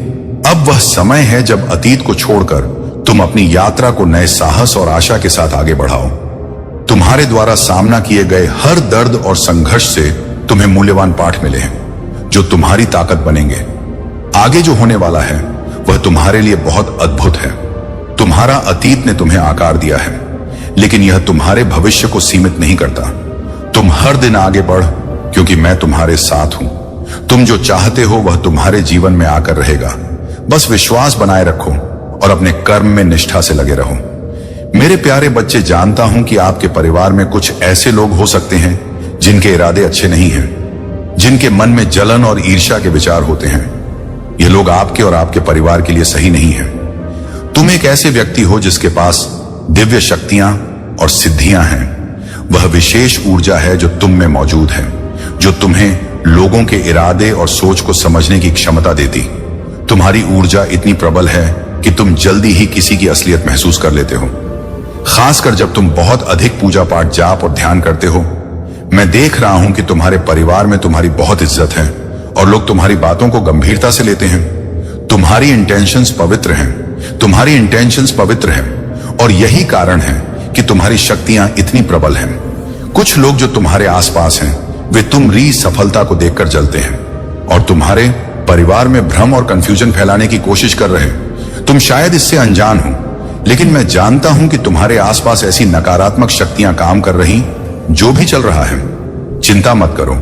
अब वह समय है जब अतीत को छोड़कर तुम अपनी यात्रा को नए साहस और आशा के साथ आगे बढ़ाओ। तुम्हारे द्वारा सामना किए गए हर दर्द और संघर्ष से तुम्हें मूल्यवान पाठ मिले हैं जो तुम्हारी ताकत बनेंगे। आगे जो होने वाला है वह तुम्हारे लिए बहुत अद्भुत है। तुम्हारा अतीत ने तुम्हें आकार दिया है, लेकिन यह तुम्हारे भविष्य को सीमित नहीं करता। तुम हर दिन आगे बढ़, क्योंकि मैं तुम्हारे साथ हूं। तुम जो चाहते हो वह तुम्हारे जीवन में आकर रहेगा। बस विश्वास बनाए रखो और अपने कर्म में निष्ठा से लगे रहो। मेरे प्यारे बच्चे, जानता हूं कि आपके परिवार में कुछ ऐसे लोग हो सकते हैं जिनके इरादे अच्छे नहीं हैं, जिनके मन में जलन और ईर्ष्या के विचार होते हैं। ये लोग आपके और आपके परिवार के लिए सही नहीं है। तुम एक ऐसे व्यक्ति हो जिसके पास दिव्य शक्तियां और सिद्धियां हैं। वह विशेष ऊर्जा है जो तुम में मौजूद है, जो तुम्हें लोगों के इरादे और सोच को समझने की क्षमता देती। तुम्हारी ऊर्जा इतनी प्रबल है कि तुम जल्दी ही किसी की असलियत महसूस कर लेते हो, खासकर जब तुम बहुत अधिक पूजा पाठ, जाप और ध्यान करते हो। मैं देख रहा हूं कि तुम्हारे परिवार में तुम्हारी बहुत इज्जत है और लोग तुम्हारी बातों को गंभीरता से लेते हैं। तुम्हारी इंटेंशंस पवित्र हैं, तुम्हारी इंटेंशंस पवित्र हैं और यही कारण है कि तुम्हारी शक्तियां इतनी प्रबल हैं। कुछ लोग जो तुम्हारे आसपास हैं वे तुम्हारी सफलता को देखकर जलते हैं और तुम्हारे परिवार में भ्रम और कंफ्यूजन फैलाने की कोशिश कर रहे हैं। तुम शायद इससे अनजान हो, लेकिन मैं जानता हूं कि तुम्हारे आसपास ऐसी नकारात्मक शक्तियां काम कर रही। जो भी चल रहा है, चिंता मत करो।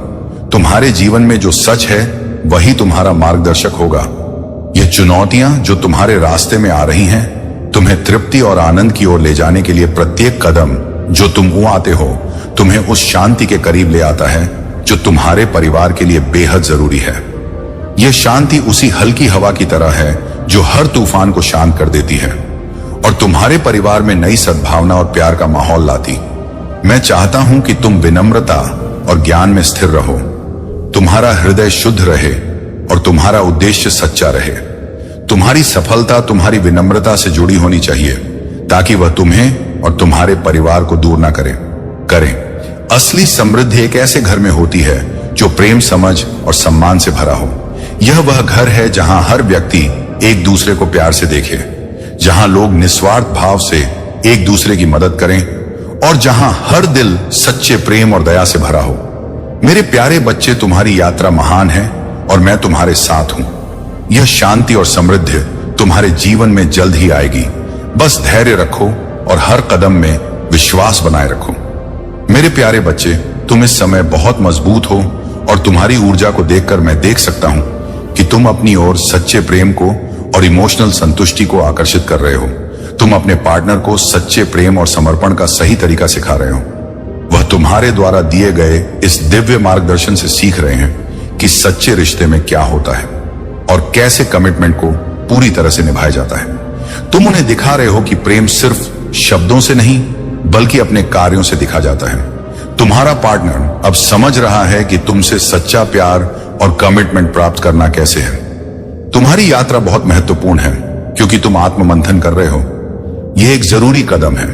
तुम्हारे जीवन में जो सच है वही तुम्हारा मार्गदर्शक होगा। ये चुनौतियां जो तुम्हारे रास्ते में आ रही हैं, तुम्हें तृप्ति और आनंद की ओर ले जाने के लिए प्रत्येक कदम जो तुम उठाते हो तुम्हें उस शांति के करीब ले आता है जो तुम्हारे परिवार के लिए बेहद जरूरी है। यह शांति उसी हल्की हवा की तरह है जो हर तूफान को शांत कर देती है और तुम्हारे परिवार में नई सद्भावना और प्यार का माहौल लाती। मैं चाहता हूं कि तुम विनम्रता और ज्ञान में स्थिर रहो, तुम्हारा हृदय शुद्ध रहे और तुम्हारा उद्देश्य सच्चा रहे। तुम्हारी सफलता तुम्हारी विनम्रता से जुड़ी होनी चाहिए ताकि वह तुम्हें और तुम्हारे परिवार को दूर ना करें। असली समृद्धि एक ऐसे घर में होती है जो प्रेम, समझ और सम्मान से भरा हो। यह वह घर है जहां हर व्यक्ति एक दूसरे को प्यार से देखे, जहां लोग निस्वार्थ भाव से एक दूसरे की मदद करें और जहां हर दिल सच्चे प्रेम और दया से भरा हो। मेरे प्यारे बच्चे, तुम्हारी यात्रा महान है और मैं तुम्हारे साथ हूं। यह शांति और समृद्धि तुम्हारे जीवन में जल्द ही आएगी। बस धैर्य रखो और हर कदम में विश्वास बनाए रखो। मेरे प्यारे बच्चे, तुम इस समय बहुत मजबूत हो और तुम्हारी ऊर्जा को देखकर मैं देख सकता हूं कि तुम अपनी ओर सच्चे प्रेम को और इमोशनल संतुष्टि को आकर्षित कर रहे हो। तुम अपने पार्टनर को सच्चे प्रेम और समर्पण का सही तरीका सिखा रहे हो। वह तुम्हारे द्वारा दिए गए इस दिव्य मार्गदर्शन से सीख रहे हैं कि सच्चे रिश्ते में क्या होता है और कैसे कमिटमेंट को पूरी तरह से निभाया जाता है। तुम उन्हें दिखा रहे हो कि प्रेम सिर्फ शब्दों से नहीं बल्कि अपने कार्यों से दिखा जाता है। तुम्हारा पार्टनर अब समझ रहा है कि तुमसे सच्चा प्यार और कमिटमेंट प्राप्त करना कैसे है। तुम्हारी यात्रा बहुत महत्वपूर्ण है क्योंकि तुम आत्ममंथन कर रहे हो। यह एक जरूरी कदम है।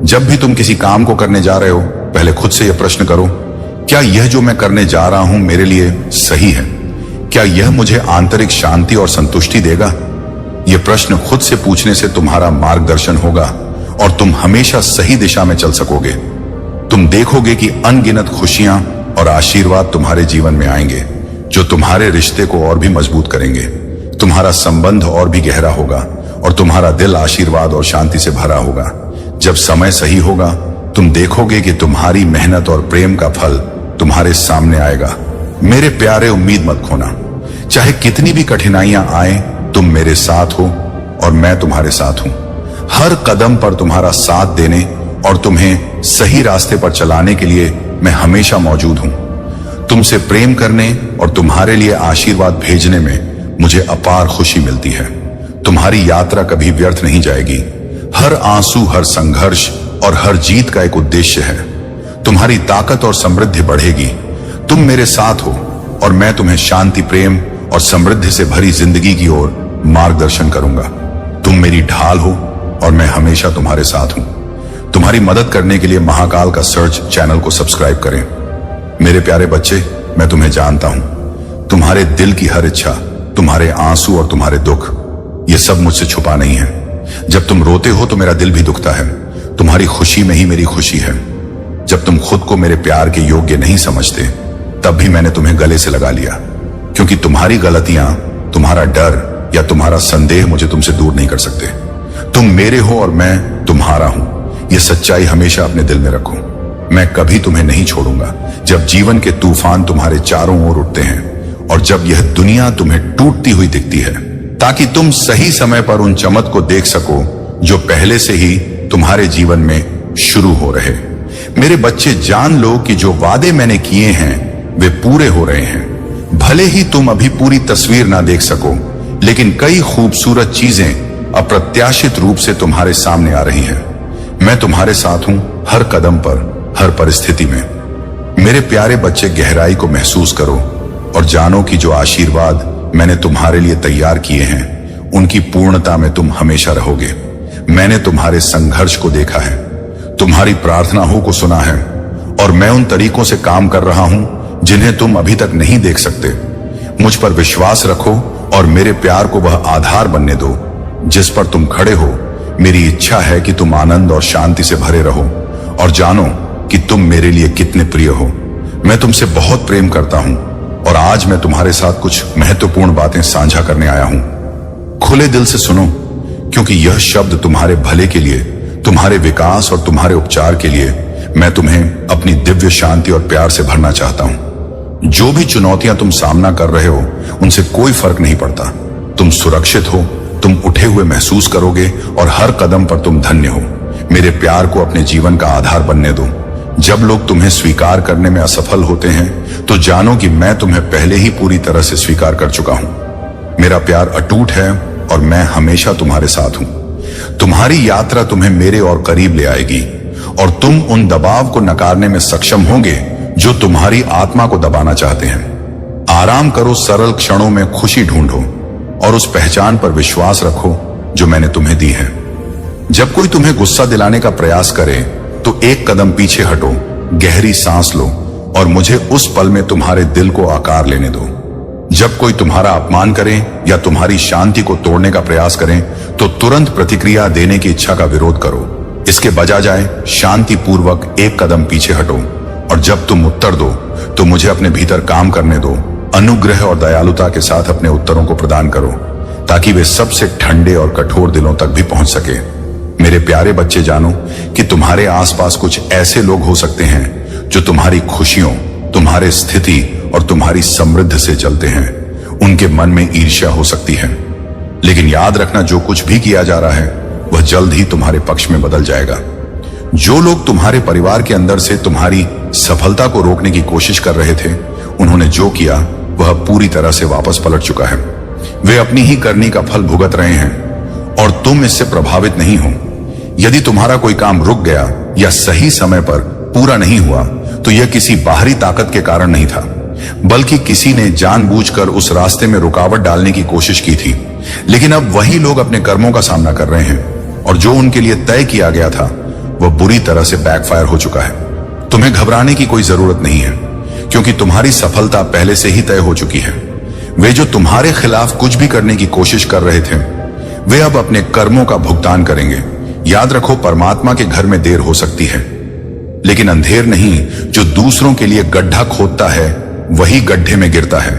जब भी तुम किसी काम को करने जा रहे हो, पहले खुद से यह प्रश्न करो, क्या यह जो मैं करने जा रहा हूं मेरे लिए सही है? क्या यह मुझे आंतरिक शांति और संतुष्टि देगा? यह प्रश्न खुद से पूछने से तुम्हारा मार्गदर्शन होगा और तुम हमेशा सही दिशा में चल सकोगे। तुम देखोगे कि अनगिनत खुशियां और आशीर्वाद तुम्हारे जीवन में आएंगे जो तुम्हारे रिश्ते को और भी मजबूत करेंगे। तुम्हारा संबंध और भी गहरा होगा और तुम्हारा दिल आशीर्वाद और शांति से भरा होगा। जब समय सही होगा, तुम देखोगे कि तुम्हारी मेहनत और प्रेम का फल तुम्हारे सामने आएगा। मेरे प्यारे, उम्मीद मत खोना। चाहे कितनी भी कठिनाइयां आए, तुम मेरे साथ हो और मैं तुम्हारे साथ हूं। हर कदम पर तुम्हारा साथ देने और तुम्हें सही रास्ते पर चलाने के लिए मैं हमेशा मौजूद हूं। तुमसे प्रेम करने और तुम्हारे लिए आशीर्वाद भेजने में मुझे अपार खुशी मिलती है। तुम्हारी यात्रा कभी व्यर्थ नहीं जाएगी। हर आंसू, हर संघर्ष और हर जीत का एक उद्देश्य है। तुम्हारी ताकत और समृद्धि बढ़ेगी। तुम मेरे साथ हो और मैं तुम्हें शांति, प्रेम और समृद्धि से भरी जिंदगी की ओर मार्गदर्शन करूंगा। तुम मेरी ढाल हो और मैं हमेशा तुम्हारे साथ हूं। तुम्हारी मदद करने के लिए महाकाल का सर्च चैनल को सब्सक्राइब करें। मेरे प्यारे बच्चे, मैं तुम्हें जानता हूं। तुम्हारे दिल की हर इच्छा, तुम्हारे आंसू और तुम्हारे दुख, ये सब मुझसे छुपा नहीं है। जब तुम रोते हो तो मेरा दिल भी दुखता है। तुम्हारी खुशी में ही मेरी खुशी है। जब तुम खुद को मेरे प्यार के योग्य नहीं समझते, तब भी मैंने तुम्हें गले से लगा लिया, क्योंकि तुम्हारी गलतियां, तुम्हारा डर या तुम्हारा संदेह मुझे तुमसे दूर नहीं कर सकते। तुम मेरे हो और मैं तुम्हारा हूं। यह सच्चाई हमेशा अपने दिल में रखो। मैं कभी तुम्हें नहीं छोड़ूंगा। जब जीवन के तूफान तुम्हारे चारों ओर उठते हैं और जब यह दुनिया तुम्हें टूटती हुई दिखती है, ताकि तुम सही समय पर उन चमक को देख सको जो पहले से ही तुम्हारे जीवन में शुरू हो रहे। मेरे बच्चे, जान लो कि जो वादे मैंने किए हैं वे पूरे हो रहे हैं। भले ही तुम अभी पूरी तस्वीर ना देख सको, लेकिन कई खूबसूरत चीजें अप्रत्याशित रूप से तुम्हारे सामने आ रही हैं। मैं तुम्हारे साथ हूं हर कदम पर, हर परिस्थिति में। मेरे प्यारे बच्चे, गहराई को महसूस करो और जानो कि जो आशीर्वाद मैंने तुम्हारे लिए तैयार किए हैं उनकी पूर्णता में तुम हमेशा रहोगे। मैंने तुम्हारे संघर्ष को देखा है, तुम्हारी प्रार्थनाओं को सुना है और मैं उन तरीकों से काम कर रहा हूं जिन्हें तुम अभी तक नहीं देख सकते। मुझ पर विश्वास रखो और मेरे प्यार को वह आधार बनने दो जिस पर तुम खड़े हो। मेरी इच्छा है कि तुम आनंद और शांति से भरे रहो और जानो कि तुम मेरे लिए कितने प्रिय हो। मैं तुमसे बहुत प्रेम करता हूं और आज मैं तुम्हारे साथ कुछ महत्वपूर्ण बातें साझा करने आया हूं। खुले दिल से सुनो, क्योंकि यह शब्द तुम्हारे भले के लिए, तुम्हारे विकास और तुम्हारे उपचार के लिए मैं तुम्हें अपनी दिव्य शांति और प्यार से भरना चाहता हूं। जो भी चुनौतियां तुम सामना कर रहे हो उनसे कोई फर्क नहीं पड़ता। तुम सुरक्षित हो, तुम उठे हुए महसूस करोगे और हर कदम पर तुम धन्य हो। मेरे प्यार को अपने जीवन का आधार बनने दो। जब लोग तुम्हें स्वीकार करने में असफल होते हैं तो जानो कि मैं तुम्हें पहले ही पूरी तरह से स्वीकार कर चुका हूं। मेरा प्यार अटूट है और मैं हमेशा तुम्हारे साथ हूं। तुम्हारी यात्रा तुम्हें मेरे और करीब ले आएगी और तुम उन दबाव को नकारने में सक्षम होंगे जो तुम्हारी आत्मा को दबाना चाहते हैं। आराम करो, सरल क्षणों में खुशी ढूंढो और उस पहचान पर विश्वास रखो जो मैंने तुम्हें दी है। जब कोई तुम्हें गुस्सा दिलाने का प्रयास करे तो एक कदम पीछे हटो, गहरी सांस लो और मुझे उस पल में तुम्हारे दिल को आकार लेने दो। जब कोई तुम्हारा अपमान करे या तुम्हारी शांति को तोड़ने का प्रयास करें तो तुरंत प्रतिक्रिया देने की इच्छा का विरोध करो। इसके बजाय जाए शांति पूर्वक एक कदम पीछे हटो और जब तुम उत्तर दो तो मुझे अपने भीतर काम करने दो। अनुग्रह और दयालुता के साथ अपने उत्तरों को प्रदान करो ताकि वे सबसे ठंडे और कठोर दिलों तक भी पहुंच सके। मेरे प्यारे बच्चे, जानो कि तुम्हारे आसपास कुछ ऐसे लोग हो सकते हैं जो तुम्हारी खुशियों, तुम्हारे स्थिति और तुम्हारी समृद्धि से चलते हैं। उनके मन में ईर्ष्या हो सकती है, लेकिन याद रखना जो कुछ भी किया जा रहा है वह जल्द ही तुम्हारे पक्ष में बदल जाएगा। जो लोग तुम्हारे परिवार के अंदर से तुम्हारी सफलता को रोकने की कोशिश कर रहे थे, उन्होंने जो किया वह पूरी तरह से वापस पलट चुका है। वे अपनी ही करनी का फल भुगत रहे हैं और तुम इससे प्रभावित नहीं हो। यदि तुम्हारा कोई काम रुक गया या सही समय पर पूरा नहीं हुआ तो यह किसी बाहरी ताकत के कारण नहीं था, बल्कि किसी ने जानबूझकर उस रास्ते में रुकावट डालने की कोशिश की थी। लेकिन अब वही लोग अपने कर्मों का सामना कर रहे हैं और जो उनके लिए तय किया गया था वह बुरी तरह से बैकफायर हो चुका है। तुम्हें घबराने की कोई जरूरत नहीं है, क्योंकि तुम्हारी सफलता पहले से ही तय हो चुकी है। वे जो तुम्हारे खिलाफ कुछ भी करने की कोशिश कर रहे थे, वे अब अपने कर्मों का भुगतान करेंगे। याद रखो, परमात्मा के घर में देर हो सकती है, लेकिन अंधेर नहीं। जो दूसरों के लिए गड्ढा खोदता है वही गड्ढे में गिरता है।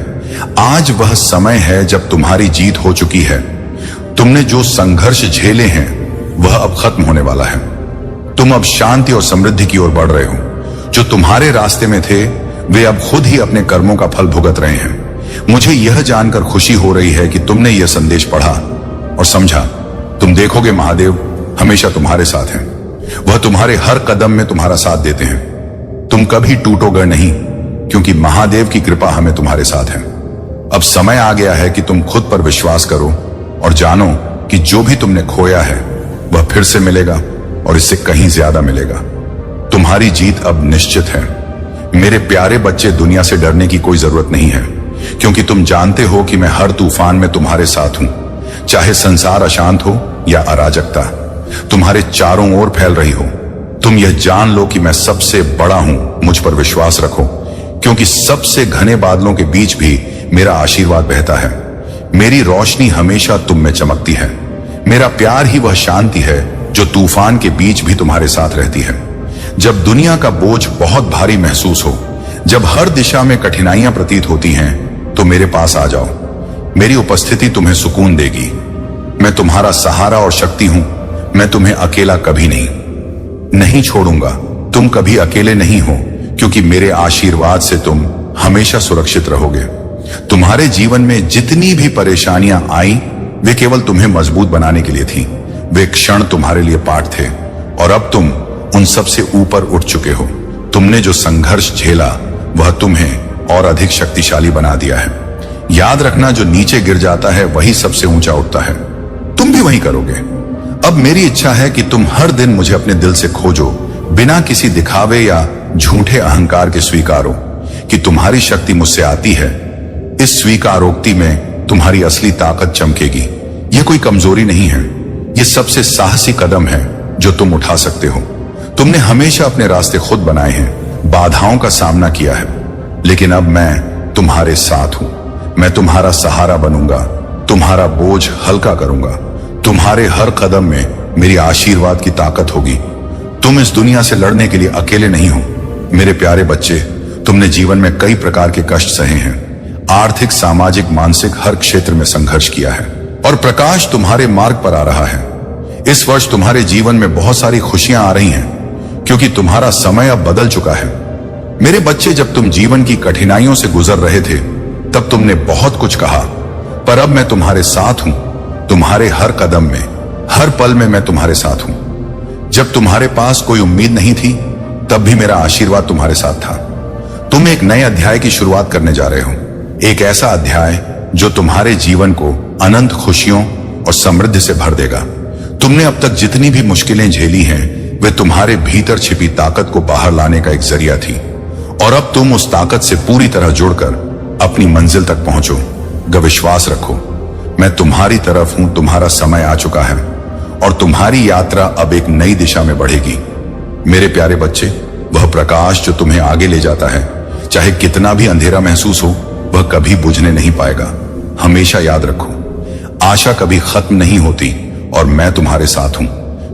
आज वह समय है जब तुम्हारी जीत हो चुकी है। तुमने जो संघर्ष झेले हैं वह अब खत्म होने वाला है। तुम अब शांति और समृद्धि की ओर बढ़ रहे हो। जो तुम्हारे रास्ते में थे वे अब खुद ही अपने कर्मों का फल भुगत रहे हैं। मुझे यह जानकर खुशी हो रही है कि तुमने यह संदेश पढ़ा और समझा। तुम देखोगे, महादेव हमेशा तुम्हारे साथ हैं। वह तुम्हारे हर कदम में तुम्हारा साथ देते हैं। तुम कभी टूटोगे नहीं, क्योंकि महादेव की कृपा हमें तुम्हारे साथ है। अब समय आ गया है कि तुम खुद पर विश्वास करो और जानो कि जो भी तुमने खोया है वह फिर से मिलेगा और इससे कहीं ज्यादा मिलेगा। तुम्हारी जीत अब निश्चित है। मेरे प्यारे बच्चे, दुनिया से डरने की कोई जरूरत नहीं है, क्योंकि तुम जानते हो कि मैं हर तूफान में तुम्हारे साथ हूं। चाहे संसार अशांत हो या अराजकता तुम्हारे चारों ओर फैल रही हो, तुम यह जान लो कि मैं सबसे बड़ा हूं। मुझ पर विश्वास रखो, क्योंकि सबसे घने बादलों के बीच भी मेरा आशीर्वाद बहता है। मेरी रोशनी हमेशा तुम में चमकती है। मेरा प्यार ही वह शांति है जो तूफान के बीच भी तुम्हारे साथ रहती है। जब दुनिया का बोझ बहुत भारी महसूस हो, जब हर दिशा में कठिनाइयां प्रतीत होती हैं, तो मेरे पास आ जाओ। मेरी उपस्थिति तुम्हें सुकून देगी। मैं तुम्हारा सहारा और शक्ति हूं। मैं तुम्हें अकेला कभी नहीं छोड़ूंगा। तुम कभी अकेले नहीं हो, क्योंकि मेरे आशीर्वाद से तुम हमेशा सुरक्षित रहोगे। तुम्हारे जीवन में जितनी भी परेशानियां आई, वे केवल तुम्हें मजबूत बनाने के लिए थी। वे क्षण तुम्हारे लिए पाठ थे, और अब तुम उन सब से ऊपर उठ चुके हो। तुमने जो संघर्ष झेला, वह तुम्हें और अधिक शक्तिशाली बना दिया है। याद रखना, जो नीचे गिर जाता है वही सबसे ऊंचा उठता है। तुम भी वही करोगे। अब मेरी इच्छा है कि तुम हर दिन मुझे अपने दिल से खोजो, बिना किसी दिखावे या झूठे अहंकार के स्वीकारो कि तुम्हारी शक्ति मुझसे आती है। इस स्वीकारोक्ति में तुम्हारी असली ताकत चमकेगी। यह कोई कमजोरी नहीं है, यह सबसे साहसी कदम है जो तुम उठा सकते हो। तुमने हमेशा अपने रास्ते खुद बनाए हैं, बाधाओं का सामना किया है, लेकिन अब मैं तुम्हारे साथ हूं। मैं तुम्हारा सहारा बनूंगा, तुम्हारा बोझ हल्का करूंगा। तुम्हारे हर कदम में मेरी आशीर्वाद की ताकत होगी। तुम इस दुनिया से लड़ने के लिए अकेले नहीं हो। मेरे प्यारे बच्चे, तुमने जीवन में कई प्रकार के कष्ट सहे हैं। आर्थिक, सामाजिक, मानसिक हर क्षेत्र में संघर्ष किया है, और प्रकाश तुम्हारे मार्ग पर आ रहा है। इस वर्ष तुम्हारे जीवन में बहुत सारी खुशियां आ रही हैं, क्योंकि तुम्हारा समय अब बदल चुका है। मेरे बच्चे, जब तुम जीवन की कठिनाइयों से गुजर रहे थे, तब तुमने बहुत कुछ कहा, पर अब मैं तुम्हारे साथ हूं। तुम्हारे हर कदम में, हर पल में मैं तुम्हारे साथ हूं। जब तुम्हारे पास कोई उम्मीद नहीं थी, तब भी मेरा आशीर्वाद तुम्हारे साथ था। तुम एक नए अध्याय की शुरुआत करने जा रहे हो, एक ऐसा अध्याय जो तुम्हारे जीवन को अनंत खुशियों और समृद्धि से भर देगा। तुमने अब तक जितनी भी मुश्किलें झेली हैं, वे तुम्हारे भीतर छिपी ताकत को बाहर लाने का एक जरिया थी, और अब तुम उस ताकत से पूरी तरह जुड़कर अपनी मंजिल तक पहुंचो। विश्वास रखो, मैं तुम्हारी तरफ हूं। तुम्हारा समय आ चुका है, और तुम्हारी यात्रा अब एक नई दिशा में बढ़ेगी। मेरे प्यारे बच्चे, वह प्रकाश जो तुम्हें आगे ले जाता है, चाहे कितना भी अंधेरा महसूस हो, वह कभी बुझने नहीं पाएगा। हमेशा याद रखो, आशा कभी खत्म नहीं होती, और मैं तुम्हारे साथ हूं,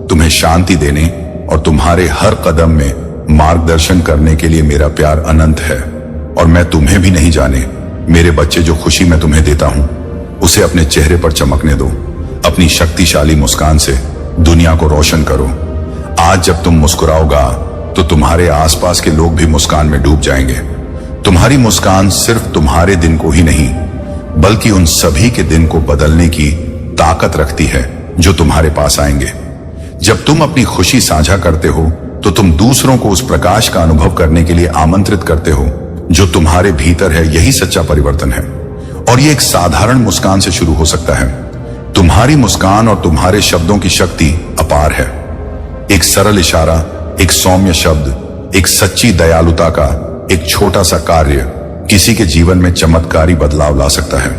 तुम्हें शांति देने और तुम्हारे हर कदम में मार्गदर्शन करने के लिए मेरा प्यार अनंत है। और मैं तुम्हें भी नहीं जाने। मेरे बच्चे, जो खुशी मैं तुम्हें देता हूं, उसे अपने चेहरे पर चमकने दो। अपनी शक्तिशाली मुस्कान से दुनिया को रोशन करो। आज जब तुम मुस्कुराओगा, तो तुम्हारे आसपास के लोग भी मुस्कान में डूब जाएंगे। तुम्हारी मुस्कान सिर्फ तुम्हारे दिन को ही नहीं, बल्कि उन सभी के दिन को बदलने की ताकत रखती है जो तुम्हारे पास आएंगे। जब तुम अपनी खुशी साझा करते हो, तो तुम दूसरों को उस प्रकाश का अनुभव करने के लिए आमंत्रित करते हो जो तुम्हारे भीतर है। यही सच्चा परिवर्तन है, और ये एक साधारण मुस्कान से शुरू हो सकता है। तुम्हारी मुस्कान और तुम्हारे शब्दों की शक्ति अपार है। एक सरल इशारा, एक सौम्य शब्द, एक सच्ची दयालुता का एक छोटा सा कार्य किसी के जीवन में चमत्कारी बदलाव ला सकता है।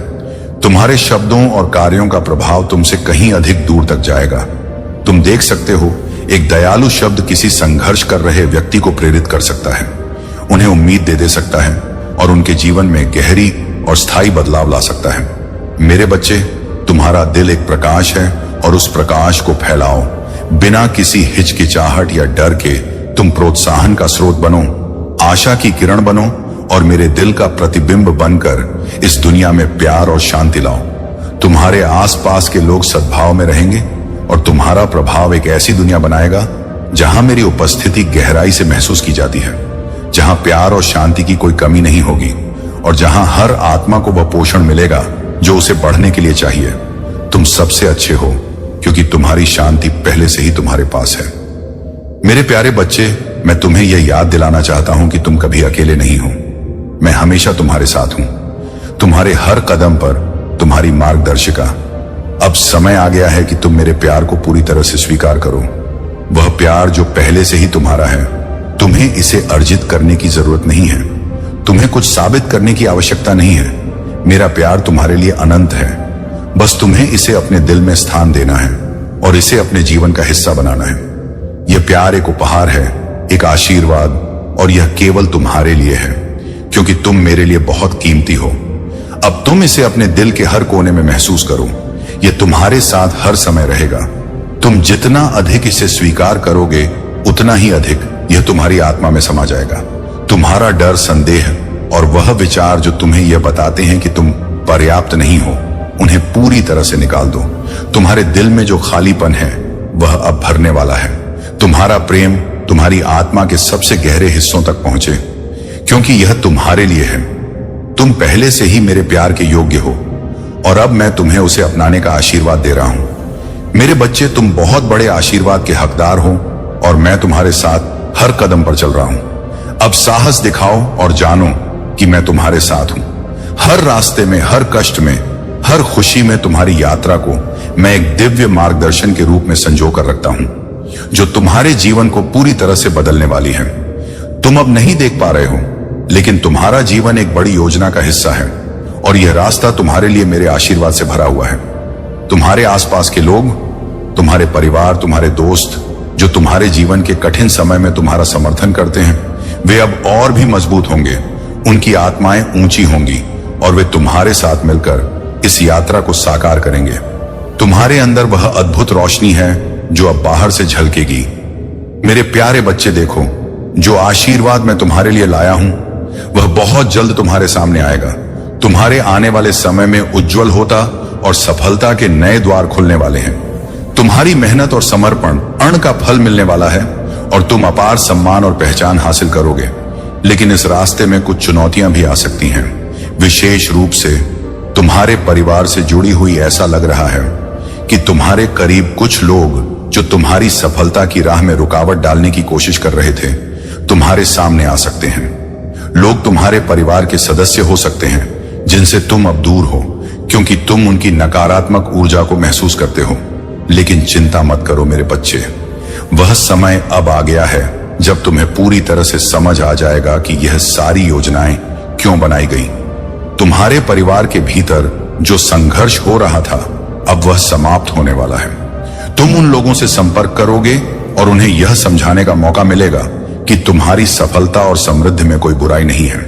तुम्हारे शब्दों और कार्यों का प्रभाव तुमसे कहीं अधिक दूर तक जाएगा। तुम देख सकते हो, एक दयालु शब्द किसी संघर्ष कर रहे व्यक्ति को प्रेरित कर सकता है, उन्हें उम्मीद दे सकता है, और उनके जीवन में गहरी और स्थायी बदलाव ला सकता है। मेरे बच्चे, तुम्हारा दिल एक प्रकाश है, और उस प्रकाश को फैलाओ। बिना किसी हिचकिचाहट या डर के तुम प्रोत्साहन का स्रोत बनो, आशा की किरण बनो, और मेरे दिल का प्रतिबिंब बनकर इस दुनिया में प्यार और शांति लाओ। तुम्हारे आसपास के लोग सद्भाव में रहेंगे, और तुम्हारा प्रभाव एक ऐसी दुनिया बनाएगा जहां मेरी उपस्थिति गहराई से महसूस की जाती है, जहां प्यार और शांति की कोई कमी नहीं होगी, और जहां हर आत्मा को वह पोषण मिलेगा जो उसे बढ़ने के लिए चाहिए। तुम सबसे अच्छे हो, क्योंकि तुम्हारी शांति पहले से ही तुम्हारे पास है। मेरे प्यारे बच्चे, मैं तुम्हें यह याद दिलाना चाहता हूं कि तुम कभी अकेले नहीं हो। मैं हमेशा तुम्हारे साथ हूं, तुम्हारे हर कदम पर तुम्हारी मार्गदर्शिका। अब समय आ गया है कि तुम मेरे प्यार को पूरी तरह से स्वीकार करो। वह प्यार जो पहले से ही तुम्हारा है। तुम्हें इसे अर्जित करने की जरूरत नहीं है, तुम्हें कुछ साबित करने की आवश्यकता नहीं है। मेरा प्यार तुम्हारे लिए अनंत है। बस तुम्हें इसे अपने दिल में स्थान देना है, और इसे अपने जीवन का हिस्सा बनाना है। यह प्यार एक उपहार है, एक आशीर्वाद, और यह केवल तुम्हारे लिए है, क्योंकि तुम मेरे लिए बहुत कीमती हो। अब तुम इसे अपने दिल के हर कोने में महसूस करो। यह तुम्हारे साथ हर समय रहेगा। तुम जितना अधिक इसे स्वीकार करोगे, उतना ही अधिक यह तुम्हारी आत्मा में समा जाएगा। तुम्हारा डर, संदेह और वह विचार जो तुम्हें यह बताते हैं कि तुम पर्याप्त नहीं हो, उन्हें पूरी तरह से निकाल दो। तुम्हारे दिल में जो खालीपन है वह अब भरने वाला है। तुम्हारा प्रेम तुम्हारी आत्मा के सबसे गहरे हिस्सों तक पहुंचे, क्योंकि यह तुम्हारे लिए है। तुम पहले से ही मेरे प्यार के योग्य हो और अब मैं तुम्हें उसे अपनाने का आशीर्वाद दे रहा हूं। मेरे बच्चे, तुम बहुत बड़े आशीर्वाद के हकदार हो और मैं तुम्हारे साथ हर कदम पर चल रहा हूं। अब साहस दिखाओ और जानो कि मैं तुम्हारे साथ हूं। हर रास्ते में, हर कष्ट में, हर खुशी में तुम्हारी यात्रा को मैं एक दिव्य मार्गदर्शन के रूप में संजो कर रखता हूं, जो तुम्हारे जीवन को पूरी तरह से बदलने वाली है। तुम अब नहीं देख पा रहे हो, लेकिन तुम्हारा जीवन एक बड़ी योजना का हिस्सा है और यह रास्ता तुम्हारे लिए मेरे आशीर्वाद से भरा हुआ है। तुम्हारे आसपास के लोग, तुम्हारे परिवार, तुम्हारे दोस्त, जो तुम्हारे जीवन के कठिन समय में तुम्हारा समर्थन करते हैं, वे अब और भी मजबूत होंगे। उनकी आत्माएं ऊंची होंगी और वे तुम्हारे साथ मिलकर इस यात्रा को साकार करेंगे। तुम्हारे अंदर वह अद्भुत रोशनी है जो अब बाहर से झलकेगी। मेरे प्यारे बच्चे, देखो, जो आशीर्वाद मैं तुम्हारे लिए लाया हूं वह बहुत जल्द तुम्हारे सामने आएगा। तुम्हारे आने वाले समय में उज्जवल होता और सफलता के नए द्वार खुलने वाले हैं। तुम्हारी मेहनत और समर्पण अन्न का फल मिलने वाला है और तुम अपार सम्मान और पहचान हासिल करोगे। लेकिन इस रास्ते में कुछ चुनौतियां भी आ सकती हैं। विशेष रूप से तुम्हारे परिवार से जुड़ी हुई ऐसा लग रहा है कि तुम्हारे करीब कुछ लोग जो तुम्हारी सफलता की राह में रुकावट डालने की कोशिश कर रहे थे, तुम्हारे सामने आ सकते हैं। लोग तुम्हारे परिवार के सदस्य हो सकते हैं जिनसे तुम अब दूर हो, क्योंकि तुम उनकी नकारात्मक ऊर्जा को महसूस करते हो। लेकिन चिंता मत करो मेरे बच्चे, वह समय अब आ गया है जब तुम्हें पूरी तरह से समझ आ जाएगा कि यह सारी योजनाएं क्यों बनाई गई। तुम्हारे परिवार के भीतर जो संघर्ष हो रहा था, अब वह समाप्त होने वाला है। तुम उन लोगों से संपर्क करोगे और उन्हें यह समझाने का मौका मिलेगा कि तुम्हारी सफलता और समृद्धि में कोई बुराई नहीं है।